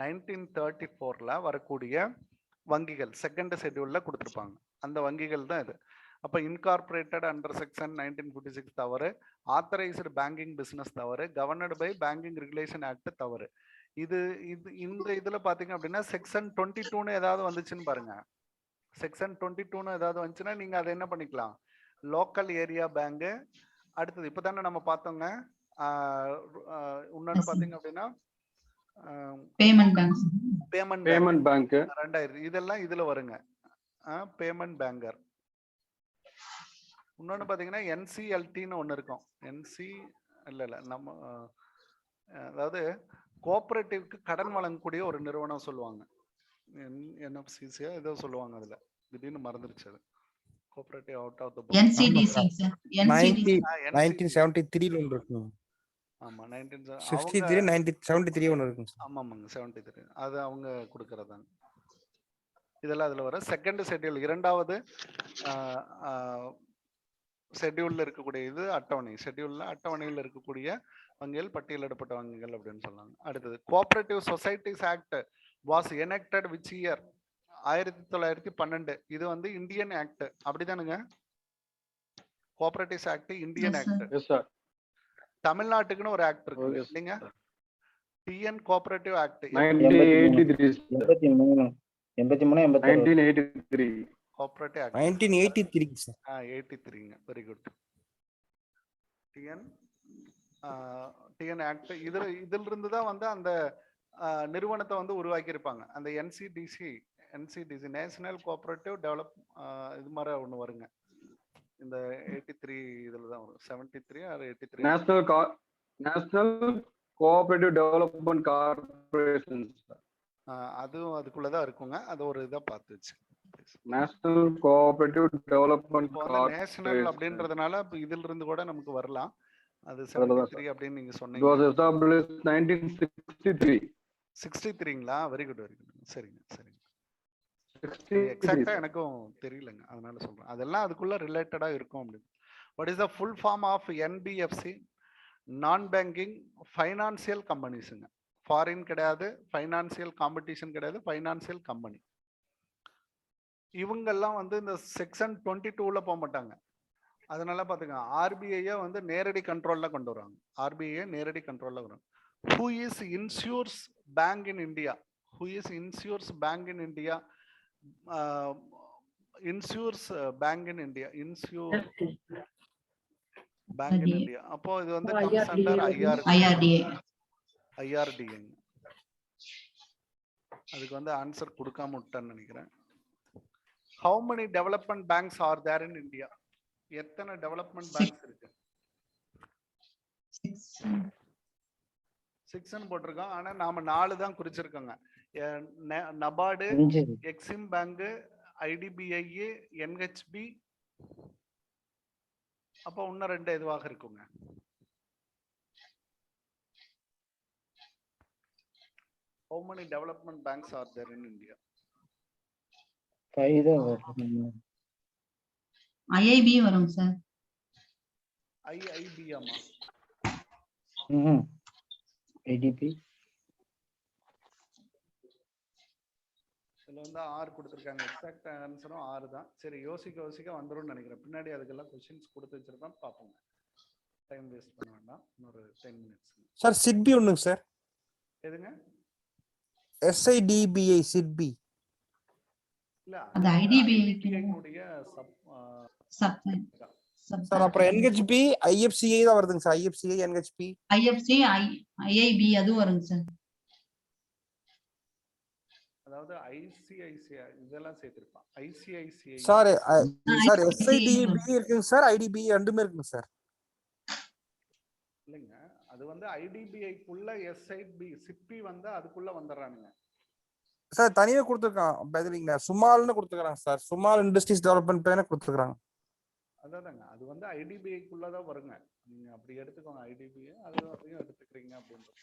1934ல வரக்கூடிய வங்கிகள் செகண்ட் ஷெட்யூல்ல கொடுத்துருப்பாங்க. அந்த வங்கிகள் தான் இது. அப்ப இன்கார்பரேட்டட் அண்டர் செக்ஷன் 1956 தவறு, ஆத்தரைஸ்டு பேங்கிங் பிசினஸ் தவறு, கவர்னர்டு பை பேங்கிங் ரெகுலேஷன் ஆக்ட் தவறு. இந்த இதுல பாத்தீங்க அப்படின்னா செக்ஷன் 22ன்னு ஏதாவது வந்துச்சுன்னு பாருங்க. செக்ஷன் 22ன்னு ஏதாவது வந்துச்சுன்னா நீங்க அதை என்ன பண்ணிக்கலாம், லோக்கல் ஏரியா பேங்கு அடுத்தது இப்பதானே நம்ம பார்த்தோங்க. இன்னொன்னு Yes, sir. பாத்தீங்க அப்படின்னா பேமெண்ட் பேங்க். பேமெண்ட் பேங்க் 2000 இதெல்லாம் இதுல வருங்க. Payment banker. இன்னொன்னு பாத்தீங்கன்னா என்சிஎல்டின்னு ஒண்ணு இருக்கும். இல்ல நம்ம அதாவது கோஆபரேட்டிவ்க்கு கடன் வழங்கக்கூடிய ஒரு நிறுவனம் சொல்லுவாங்க. என்எஃப்சிசியா ஏதோ சொல்லுவாங்க. அதுல திடீர்னு மறந்துருச்சு. அது cooperative out of the NCDC sir. NCDC. 1973 ஒன்று இருக்குங்க. ஆமா 63 73 ஒன்று இருக்குங்க சார். ஆமாங்க 73 அது அவங்க கொடுக்கறதாங்க. இதெல்லாம் அதுல வர செகண்ட் ஷெட்யூல், இரண்டாவது ஷெட்யூல்ல இருக்கக்கூடிய இது அட்டவணை. ஷெட்யூல்ல அட்டவணையில் இருக்கக்கூடிய வங்கிகள் பட்டியலிடப்பட்ட வங்கிகள் அப்படின்னு சொன்னாங்க. அடுத்தது cooperative societies act was enacted which year? 1912. இது வந்து இந்தியன் ஆக்ட் அப்படிதானுங்க? Cooperatives act Indian Yes, sir. Act. Yes sir. தமிழ்நாட்டுக்குன்னு ஒரு ஆக்ட் இருக்கு Yes. இல்லைங்க? TN cooperative act 1983 83 1983 cooperative act 1983 sir. 83ங்க. Very good. டிஎன் ஆக்ட் இதுல இருந்து தான் வந்து அந்த நிறுவனத்தை வந்து உருவாக்கி இருப்பாங்க. அந்த என்சிடிசி நேஷனல் கோஆபரேட்டிவ் டெவலப் இது மாதிரி ஒண்ணு வருங்க. இந்த 83 இதுல தான் வரும். 73 or 83 national cooperative development corporation. அதுவும் அதுக்குள்ளதான் இருக்குங்க. அது ஒரு இதை பார்த்து வச்சு நேஷனல் கோஆபரேட்டிவ் டெவலப்மெண்ட் நேஷனல் அப்படின்றதுனால இப்ப இதுல இருந்து கூட நமக்கு வரலாம். அது 73 அப்படின்னு நீங்க It was சொன்னீங்க. established 1963. 63ங்களா? Very good very good. சரிங்க சரிங்க. 63. எக்ஸாக்டா எனக்கும் தெரியலங்க, அதனால சொல்றேன். அதெல்லாம் அதுக்குள்ள ரிலேட்டடா இருக்கும் அப்படின்னு. What is the full form of NBFC? Non banking financial கம்பெனிஸுங்க. ஃபாரின் கிடையாது, ஃபைனான்சியல் காம்படிஷன் கிடையாது, ஃபைனான்சியல் கம்பெனி. இவங்கெல்லாம் வந்து இந்த செக்ஷன் 22ல போக மாட்டாங்க. அதனால பாத்துங்க, ஆர்பிஐ வந்து நேரடி கண்ட்ரோல்ல கொண்டு வருவாங்க. ஆர்பிஐ நேரடி கண்ட்ரோல்ல வரும். Who is insures bank in India? Who is insures bank in India? Insures bank in India. Insure bank in India. அப்போ இது வந்து comes under IRDA. அதுக்கு வந்து ஆன்சர் கொடுக்காம விட்டேன்னு நினைக்கிறேன். How many development banks are there in India? எத்தனை development banks இருக்கு? 6 போட்டிருக்கோம். ஆனா நாம 4 தான் குறிச்சிருக்கோங்க. NABARD, EXIM bank, IDBI, NHB, அப்ப இன்னும் 2 எதுவாக இருக்குங்க? How many development banks are there in India? IIB வரும் சார். IIB ஆமா. IDP. இதுல வந்து 6 கொடுத்திருக்காங்க. எக்ஸாக்ட் ஆன்சரும் 6 தான். சரி, யோசிக்க வந்துரும்னு நினைக்கிறேன். பின்னாடி அதுக்கெல்லாம் क्वेश्चंस கொடுத்து வச்சிருக்கோம், பாப்போங்க. டைம் வேஸ்ட் பண்ண வேண்டாம். இன்னொரு 10 மினிட்ஸ். சார் சிட்பி ஒண்ணுங்க சார். எதுங்க? SIDBI சிட்பி. இல்ல, அது IDBI உடைய சப் சார் அப்புறம் NHB, IFCA தான் வருதுங்க sir. IFCA, NHB, IFC, IIB அது வருங்க சார். அதாவது ICICI இதெல்லாம் சேர்த்திருப்பான். ICICI சார் சார் SIDB இருக்குங்க சார், IDB ரெண்டுமே இருக்குங்க சார். இல்லைங்க, அது வந்து IDBI-க்குள்ள சிட்பி வந்து அதுக்குள்ள வந்துடுறானுங்க சார். தனியா கொடுத்துருக்கான் பதிலிங்க, சுமால்னு கொடுத்துருக்காங்க sir. Small industries development plan கொடுத்துருக்காங்க. அதாங்க, அது வந்து IDBI-க்குள்ளதான் வருங்க. நீங்க அப்படி எடுத்துக்கோங்க. IDBI அதையும் எடுத்துக்கிறீங்க அப்படின்றது.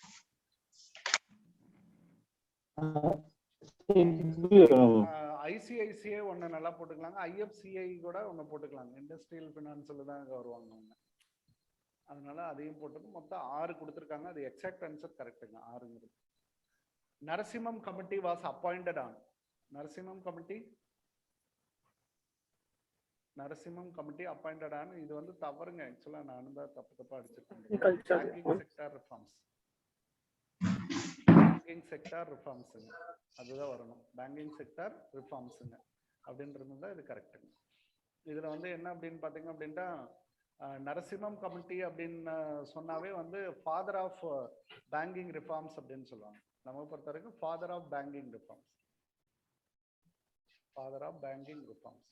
ICICI ஒண்ணு நல்லா போட்டுக்கலாங்க. IFCI கூட ஒண்ணு போட்டுக்கலாங்க. இண்டஸ்ட்ரியல் பினான்ஸ்ல தான் வருவாங்க அவங்க. அதனால அதையும் போட்டு மொத்தம் 6 கொடுத்திருக்காங்க. அது எக்ஸாக்ட் ஆன்சர் கரெக்ட்டுங்க. 6ங்கிறது. Narasimham committee was appointed on. Narasimham committee appointed on. இது வந்து தவறுங்க. ஆக்சுவலா நான் தான் தப்பா அடிச்சிருக்கேன். பேங்கிங் செக்டார் ரிஃபார்ம்ஸுங்க அதுதான் வரணும். பேங்கிங் செக்டார் ரிஃபார்ம்ஸுங்க அப்படின்றது தான் இது கரெக்டுங்க. இதுல வந்து என்ன அப்படின்னு பாத்தீங்க அப்படின்னா நரசிம்மம் கமிட்டி அப்படின்னு சொன்னாவே வந்து ஃபாதர் ஆஃப் பேங்கிங் ரிஃபார்ம்ஸ் அப்படின்னு சொல்லுவாங்க. நம்ம பொறுத்த வரைக்கும் father of banking reforms, father of banking reforms.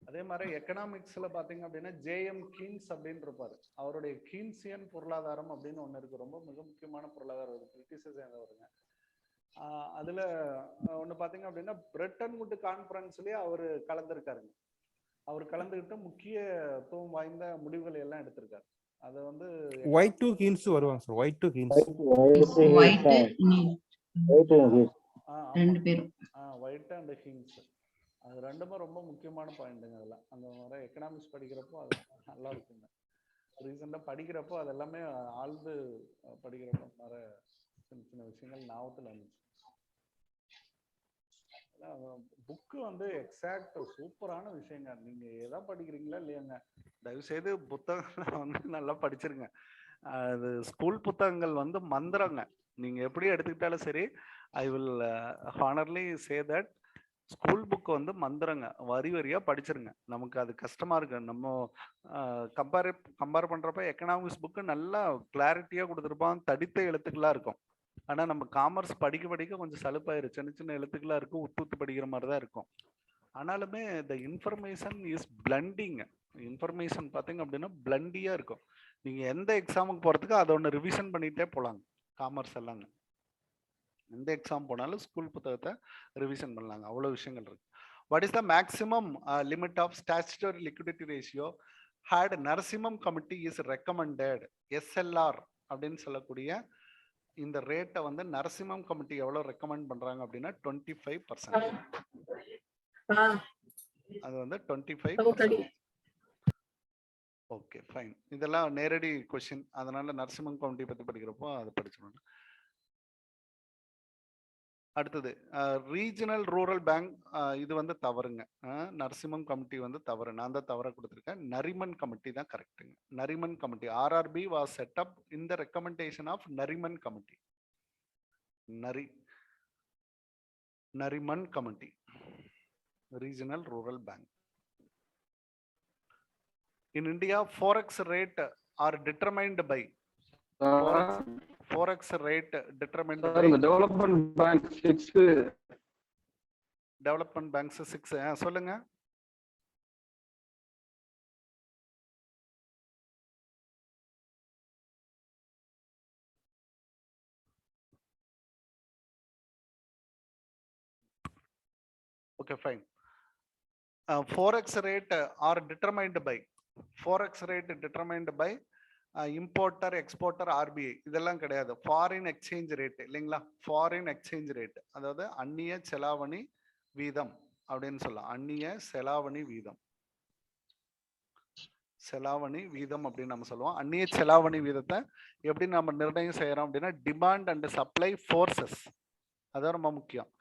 அதே மாதிரி எக்கனாமிக்ஸ்ல பாத்தீங்க அப்படின்னா ஜேஎம் கீன்ஸ் அப்படின்னு இருப்பாரு. அவருடைய கீன்சியன் பொருளாதாரம் அப்படின்னு ஒண்ணு இருக்கு, ரொம்ப மிக முக்கியமான பொருளாதாரம், பிரிட்டிஷை சேர்ந்தவருங்க. அதுல ஒண்ணு பாத்தீங்க அப்படின்னா பிரெட்டன் வுட் கான்ஃபரன்ஸ்லயே அவரு கலந்துருக்காருங்க. அவர் கலந்துகிட்டு முக்கியத்துவம் வாய்ந்த முடிவுகளை எல்லாம் எடுத்திருக்காரு. அது வந்து ஒயிட் டூ கீன்ஸ் வருவாங்க சார். ஒயிட் டூ கீன்ஸ், ரெண்டு பேரும் ஒயிட் அண்ட் ஹீன்ஸ், அது ரெண்டுமே ரொம்ப முக்கியமான பாயிண்ட்டுங்க. அதெல்லாம் அந்த மாதிரி எக்கனாமிக்ஸ் படிக்கிறப்போ அது நல்லா இருக்குங்க. ரீசெண்டாக படிக்கிறப்போ அது எல்லாமே ஆழ்ந்து படிக்கிறப்போ நிறைய சின்ன சின்ன விஷயங்கள் ஞாபகத்தில் இருந்துச்சு. புக்கு வந்து எக்ஸாக்ட் சூப்பரான விஷயங்க. நீங்க எதா படிக்கிறீங்களா இல்லையாங்க, தயவு செய்து புத்தகங்களை வந்து நல்லா படிச்சிருங்க. அது ஸ்கூல் புத்தகங்கள் வந்து மந்திரங்க. நீங்க எப்படி எடுத்துக்கிட்டாலும் சரி, I will honorly say that school book வந்து மந்திரங்க. வரி வரியா படிச்சிருங்க. நமக்கு அது கஷ்டமா இருக்கு. நம்ம கம்பேர் பண்றப்ப எக்கனாமிக்ஸ் புக்கு நல்லா கிளாரிட்டியா கொடுத்துருப்பான், தடித்த எழுத்துக்களா இருக்கும். ஆனா நம்ம காமர்ஸ் படிக்க படிக்க கொஞ்சம் சலுப்பாயிரு, சின்ன சின்ன எழுத்துக்களா இருக்கும், உத்து படிக்கிற மாதிரி தான் இருக்கும். ஆனாலுமே இந்த இன்ஃபர்மேஷன் இஸ் பிளண்டிங். இன்ஃபர்மேஷன் பார்த்தீங்க அப்படின்னா பிளண்டியா இருக்கும். நீங்க எந்த எக்ஸாமுக்கு போறதுக்கு அதை ஒன்று ரிவிஷன் பண்ணிட்டே போலாங்க. காமர்ஸ் எல்லாங்க எந்த எக்ஸாம் போனாலும் ஸ்கூல் புத்தகத்தை ரிவிஷன் பண்ணலாங்க. அவ்வளோ விஷயங்கள் இருக்கு. What is the maximum limit of statutory liquidity ratio had Narasimham committee is recommended SLR அப்படின்னு சொல்லக்கூடிய இந்த ரேட்டை வந்து நரசிம்மம் கமிட்டி எவ்வளவு ரெக்கமெண்ட் பண்றாங்க அப்படின்னா 25%. அது வந்து 25%. Okay fine. இதெல்லாம் நேரடி கொஸ்டின், அதனால நரசிம்மம் கமிட்டி பத்தி படிக்கிறப்போ அதை படிச்சிடணும். அடுத்தது ரீஜனல் ரூரல் பேங்க், இது வந்து தவறுங்க. நரசிம்மம் கமிட்டி வந்து தவறு, நான் தான் தவற கொடுத்துருக்கேன். நரிமன் கமிட்டி தான் கரெக்டுங்க. Nariman committee, RRB was set up in the recommendation of Nariman committee. Nariman committee, regional rural bank. In India forex rate are determined by forex rate determined by development bank 6. Development banks 6. சொல்லுங்க. Okay, fine. Forex rate are determined by importer exporter RBI இதெல்லாம் கிடையாது. Foreign exchange rate இல்லைங்களா, foreign exchange rate, அதாவது அந்நிய செலாவணி வீதம் அப்படின்னு சொல்லலாம். அந்நிய செலாவணி வீதம், செலாவணி வீதம் அப்படின்னு நம்ம சொல்லுவோம். அந்நிய செலாவணி வீதத்தை எப்படி நம்ம நிர்ணயம் செய்யறோம் அப்படின்னா டிமாண்ட் அண்ட் சப்ளை ஃபோர்ஸஸ், அதான் ரொம்ப முக்கியம்.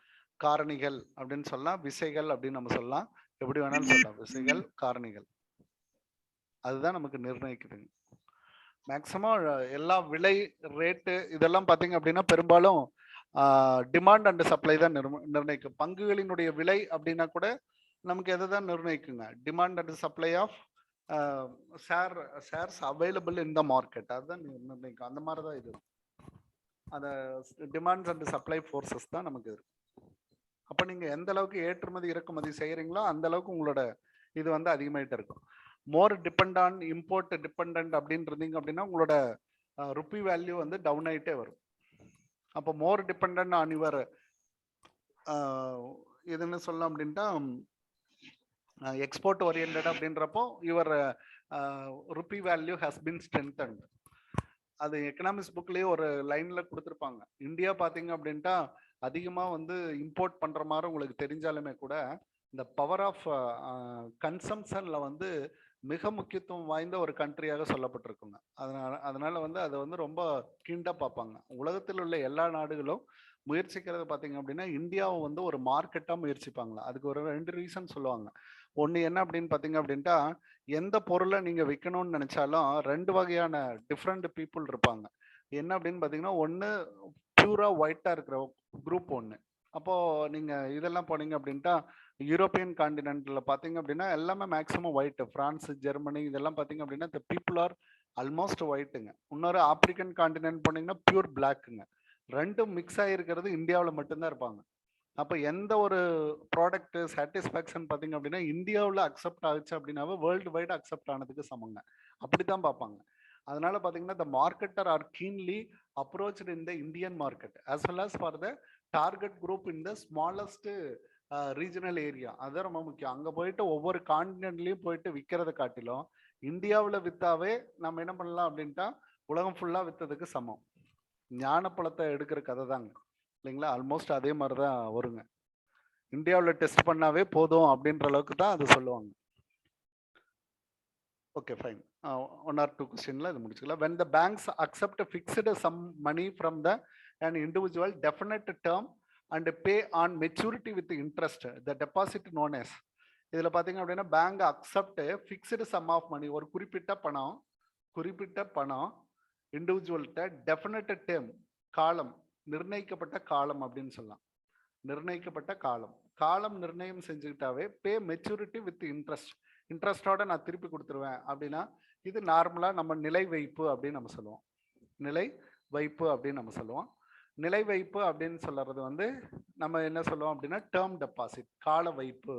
காரணிகள் அப்படின்னு சொல்லலாம், விசைகள் அப்படின்னு நம்ம சொல்லலாம், எப்படி வேணாலும் சொல்லலாம். விசைகள், காரணிகள், அதுதான் நமக்கு நிர்ணயிக்குதுங்க. மேக்சிமம் எல்லா விலை ரேட்டு இதெல்லாம் பார்த்தீங்க அப்படின்னா பெரும்பாலும் டிமாண்ட் அண்ட் சப்ளை தான் நிர்ணயிக்கும். பங்குகளினுடைய விலை அப்படின்னா கூட நமக்கு எதை தான் நிர்ணயிக்குங்க, demand and supply of shares available in the market, அதுதான் நிர்ணயிக்கும். அந்த மாதிரி தான் இது. அந்த டிமாண்ட்ஸ் அண்ட் சப்ளை ஃபோர்ஸஸ் தான் நமக்கு இருக்கு. அப்போ நீங்கள் எந்த அளவுக்கு ஏற்றுமதி இறக்குமதி செய்கிறீங்களோ அந்த அளவுக்கு உங்களோட இது வந்து அதிகமாயிட்டு இருக்கும். மோர் டிபெண்ட் ஆன் இம்போர்ட் டிபெண்ட் அப்படின்னு இருந்தீங்க அப்படின்னா உங்களோட ருப்பி வேல்யூ வந்து டவுன் ஆகிட்டே வரும். அப்போ மோர் டிபெண்ட் ஆன் யுவர் இதுன்னு சொல்லலாம் அப்படின்ட்டா எக்ஸ்போர்ட் ஓரியன்ட் அப்படின்றப்போ your rupee value has been strengthened. அது எக்கனாமிக்ஸ் புக்லேயே ஒரு லைன்ல கொடுத்துருப்பாங்க. இந்தியா பார்த்தீங்க அப்படின்ட்டா அதிகமாக வந்து இம்போர்ட் பண்ணுற மாதிரி உங்களுக்கு தெரிஞ்சாலுமே கூட இந்த பவர் ஆஃப் கன்சம்ஷன்ல வந்து மிக முக்கியத்துவம் வாய்ந்த ஒரு கண்ட்ரியாக சொல்லப்பட்டிருக்குங்க. அதனால வந்து அதை வந்து ரொம்ப கீண்டா பார்ப்பாங்க. உலகத்தில் உள்ள எல்லா நாடுகளும் முயற்சிக்கிறது பார்த்தீங்க அப்படின்னா இந்தியாவை வந்து ஒரு மார்க்கெட்டாக முயற்சிப்பாங்களா. அதுக்கு ஒரு 2 ரீசன் சொல்லுவாங்க. ஒன்று என்ன அப்படின்னு பார்த்தீங்க அப்படின்ட்டா எந்த பொருளை நீங்கள் விற்கணும்னு நினைச்சாலும் 2 வகையான டிஃப்ரெண்ட் பீப்புள் இருப்பாங்க. என்ன அப்படின்னு பார்த்தீங்கன்னா ஒன்று பியூரா ஒயிட்டாக இருக்கிற குரூப் ஒன்று. அப்போது நீங்கள் இதெல்லாம் போனீங்க அப்படின்ட்டா யூரோப்பியன் காண்டினென்ட்ல பாத்தீங்க அப்படின்னா எல்லாமே மேக்ஸிமம் ஒயிட். பிரான்ஸ், ஜெர்மனி இதெல்லாம் பாத்தீங்க அப்படின்னா the people are ஆல்மோஸ்ட் ஒயிட்டுங்க. இன்னொரு ஆப்பிரிக்கன் காண்டினென்ட் போனீங்கன்னா பியூர் பிளாக்குங்க. ரெண்டும் மிக்ஸ் ஆகிருக்கிறது இந்தியாவில் மட்டும்தான் இருப்பாங்க. அப்போ எந்த ஒரு ப்ராடக்ட் சாட்டிஸ்ஃபேக்ஷன் பார்த்தீங்க அப்படின்னா இந்தியாவில் அக்செப்ட் ஆகுச்சு அப்படின்னாவே வேர்ல்டு வைடு அக்செப்ட் ஆனதுக்கு சமங்க. அப்படித்தான் பார்ப்பாங்க. அதனால பார்த்தீங்கன்னா the marketer are keenly approached in the Indian market as well as for the target group in the smallest regional area. அதான் ரொம்ப முக்கியம். அங்கே போயிட்டு ஒவ்வொரு காண்டினென்ட்லேயும் போயிட்டு விற்கிறத காட்டிலும் இந்தியாவில் வித்தாவே நம்ம என்ன பண்ணலாம் அப்படின்ட்டா உலகம் ஃபுல்லாக விற்றதுக்கு சமம். ஞானப்பழத்தை எடுக்கிற கதை தாங்க இல்லைங்களா? ஆல்மோஸ்ட் அதே மாதிரி தான் வருங்க. இந்தியாவில் டெஸ்ட் பண்ணாவே போதும் அப்படின்ற அளவுக்கு தான் அது சொல்லுவாங்க. Okay fine. 1 or 2 கொஸ்டின்ல இது முடிச்சுக்கலாம். when the banks accept fixed some money from an individual definite term and pay on maturity with interest, the deposit known as. இதில் பார்த்தீங்க அப்படின்னா bank accept fixed sum of money, ஒரு குறிப்பிட்ட பணம் இண்டிவிஜுவல்கிட்ட definite term, காலம், நிர்ணயிக்கப்பட்ட காலம் அப்படின்னு சொல்லலாம். நிர்ணயிக்கப்பட்ட காலம் நிர்ணயம் செஞ்சுக்கிட்டாவே பே மெச்சூரிட்டி வித் இன்ட்ரெஸ்டோட நான் திருப்பி கொடுத்துருவேன் அப்படின்னா இது நார்மலாக நம்ம நிலை வைப்பு அப்படின்னு நம்ம சொல்லுவோம். நிலை வைப்பு அப்படின்னு சொல்றது வந்து நம்ம என்ன சொல்லுவோம் அப்படின்னா டேர்ம் டெபாசிட், கால வைப்பு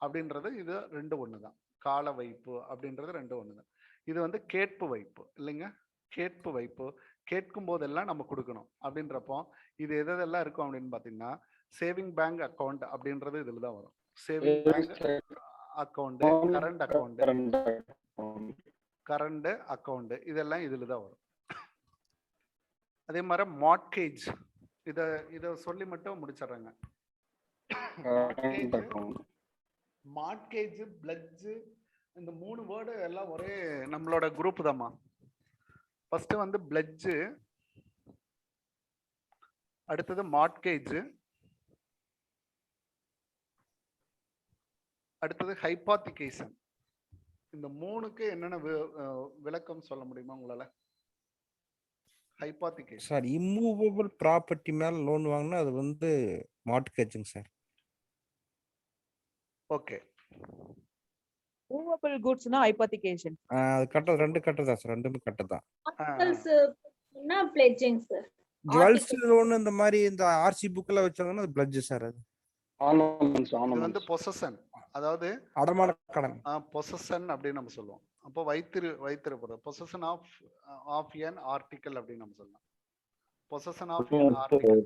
அப்படின்றது இது ரெண்டு ஒன்று தான். கால வைப்பு அப்படின்றது ரெண்டு ஒன்று தான். இது வந்து கேட்பு வைப்பு இல்லைங்க. கேட்பு வைப்பு கேட்கும் போதெல்லாம் நம்ம கொடுக்கணும் அப்படின்றப்போ இது எதெல்லாம் இருக்கும் அப்படின்னு பார்த்தீங்கன்னா சேவிங் பேங்க் அக்கௌண்ட் அப்படின்றது இதில் தான் வரும். Saving bank account, current account இதெல்லாம் இதில் தான் வரும். அதே மாதிரி மார்ட்கேஜ், இதை சொல்லி மட்டும் முடிச்சிடுறாங்க. மார்ட்கேஜ், பிளட்ஜ், இந்த 3 வேர்டு எல்லாம் ஒரே நம்மளோட குரூப் தாம்மா. ஃபர்ஸ்ட் வந்து பிளட்ஜ், அடுத்தது மார்ட்கேஜ், அடுத்தது ஹைபாத்திகேஷன். இந்த 3க்கு என்னென்ன விளக்கம் சொல்ல முடியுமா உங்களால? ஹைபாத்திகேஷன் சார் இம்மூவபிள் ப்ராப்பர்ட்டி மேல லோன் வாங்கினா அது வந்து மார்ட்கேஜுங்க சார். ஓகே. மூவபிள் குட்ஸ்னா ஹைபோதிகேஷன். அது கட்டது, ரெண்டு கட்டதா சார்? ரெண்டுமே கட்டதான். Pledging sir. ஜுவல்ஸ் லோன் இந்த மாதிரி இந்த ஆர்சி புக்ல வச்சாங்கன்னா அது பிளட்ஜ் சார். அது இது வந்து பொசஷன், அதாவது அடமான கடன். பொசஷன் அப்படின்னு நம்ம சொல்லுவோம். அப்போ வைத்திருப்பது பொசஷன் ஆஃப் என் ஆர்டிக்கல் அப்படின்னு நம்ம சொல்லலாம். பொசஷன் ஆஃப் என் ஆர்டிக்கல்,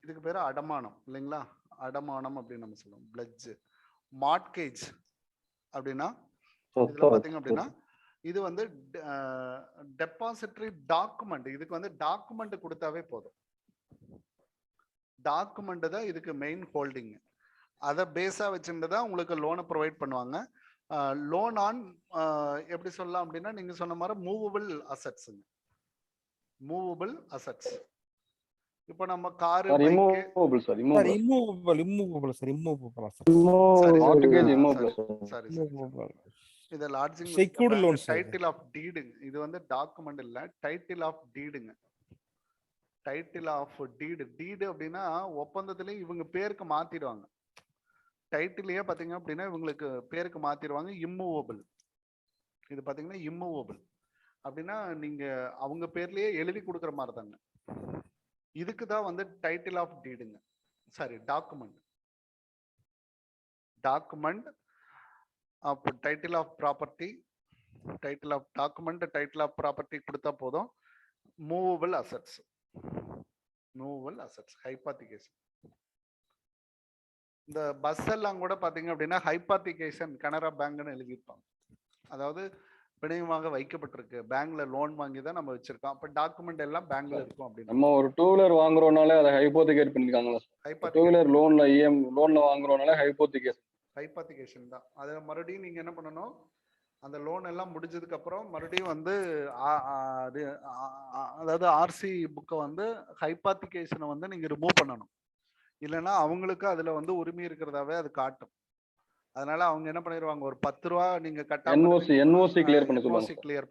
இதுக்கு பேரு அடமானம் இல்லைங்களா? அடமானம் அப்படின்னு நம்ம சொல்லுவோம். பிளட்ஜ். மார்ட்கேஜ் அப்படின்னா இதுல பாத்தீங்க அப்படின்னா இது வந்து டெபாசிட்டரி டாக்குமெண்ட். இதுக்கு வந்து டாக்குமெண்ட் கொடுத்தாவே போதும். டாக்குமெண்ட் தான் இதுக்கு மெயின் ஹோல்டிங். அதை பேஸா வச்சுட்டு தான் உங்களுக்கு லோனை ப்ரொவைட் பண்ணுவாங்க. லோன் ஆன் எப்படி சொல்லலாம் அப்படின்னா நீங்க சொன்ன மாதிரி மூவபிள் அசெட்ஸுங்க. Movable assets. இப்போ நம்ம காரு, இம்மூவபிள் சார். இது lodging secured loan, title of டீடுங்க. இது வந்து டாக்குமெண்ட் இல்ல, டைட்டில் ஆஃப் டீடுங்க. டைட்டில் ஆஃப் டீடு அப்படின்னா ஒப்பந்தத்திலேயே இவங்க பேருக்கு மாத்திடுவாங்க. டைட்டிலேயே பாத்தீங்க அப்படின்னா இவங்களுக்கு பேருக்கு மாத்திடுவாங்க. இம்மூவபிள். இது பாத்தீங்கன்னா இம்மூவபிள் அப்படின்னா நீங்க அவங்க பேர்லயே எழுதி கொடுக்குற மாதிரி தாங்க. இதுக்கு தான் வந்து டைட்டில் ஆஃப் டீடுங்க. Sorry, document of title of property, title of document, title of property கொடுத்தா போதும். Movable assets, hypothecation. இந்த பஸ் எல்லாம் கூட பாத்தீங்க அப்படின்னா ஹைபாத்திகேஷன் கனரா பேங்க்னு எழுதியிருப்பாங்க. அதாவது பிணையமாக வைக்கப்பட்டிருக்கு, பேங்க்ல லோன் வாங்கி தான் நம்ம வச்சிருக்கோம். அப்ப டாக்குமெண்ட் எல்லாம் பேங்க்ல இருக்கும் அப்படின்னு. நம்ம ஒரு 2 வீலர் வாங்குறோம்னாலே அதை ஹைபோதிகேட் பண்ணிருக்காங்களா? 2 வீலர் லோன்ல வாங்குறோம்னாலே ஹைபோதிகேஷன் தான். அதை மறுபடியும் நீங்க என்ன பண்ணணும், அந்த லோன் எல்லாம் முடிஞ்சதுக்கு அப்புறம் மறுபடியும் வந்து அதாவது ஆர்சி புக்கை வந்து ஹைபாத்திகேஷனை வந்து நீங்க ரிமூவ் பண்ணணும். இல்லைன்னா அவங்களுக்கு அதுல வந்து உரிமை இருக்கிறதாவே அது காட்டும். அதனால அவங்க என்ன பண்ணிடுவாங்க, ஒரு 10 ரூபா நீங்க என்ஓசி கிளியர்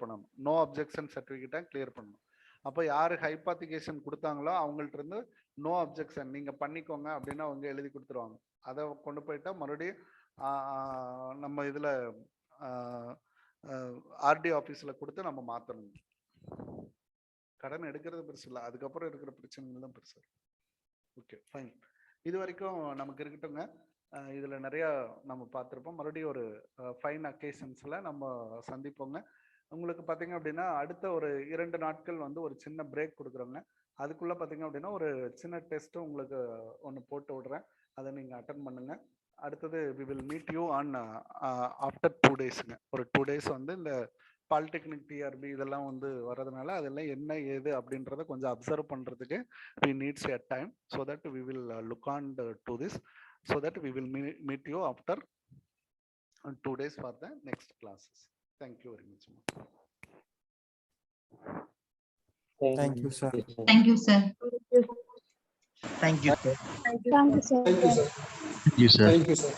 பண்ணணும். நோ அப்ஜெக்ஷன் சர்டிபிகேட்டை கிளியர் பண்ணணும். அப்போ யாரு ஹைபாத்திகேஷன் கொடுத்தாங்களோ அவங்கள்ட்ட இருந்து நோ அப்ஜெக்ஷன் நீங்க பண்ணிக்கோங்க அப்படின்னு அவங்க எழுதி கொடுத்துருவாங்க. அதை கொண்டு போயிட்டா மறுபடியும் நம்ம இதுல ஆர்டி ஆபீஸ்ல கொடுத்து நம்ம மாத்தணும். கடன் எடுக்கிறது பெருசு இல்லை, அதுக்கப்புறம் இருக்கிற பிரச்சனைகள் தான் பெருசு. ஓகே ஃபைன், இது வரைக்கும் நமக்கு இருக்கட்டுங்க. இதுல நிறைய நம்ம பார்த்துருப்போம். மறுபடியும் ஒரு ஃபைன் அக்கேஷன்ஸ்ல நம்ம சந்திப்போங்க. உங்களுக்கு பார்த்தீங்க அப்படின்னா அடுத்த ஒரு 2 நாட்கள் வந்து ஒரு சின்ன பிரேக் கொடுக்குறோங்க. அதுக்குள்ள பார்த்தீங்க அப்படின்னா ஒரு சின்ன டெஸ்ட்டும் உங்களுக்கு ஒன்று போட்டு விடுறேன், அதை நீங்க அட்டன் பண்ணுங்க. அடுத்தது we will meet you on after 2 டேஸுங்க. ஒரு 2 டேஸ் வந்து இந்த பாலிடெக்னிக் டிஆர்பி இதெல்லாம் வந்து வர்றதுனால அதெல்லாம் என்ன ஏது அப்படின்றத கொஞ்சம் அப்சர்வ் பண்ணுறதுக்கு we needs a time, so that we will look on to this, so that we will meet you after 2 days for the next classes. Thank you very much. Thank you, sir. Thank you, sir. Thank you, sir. Thank you, sir. Thank you, sir. Thank you, sir.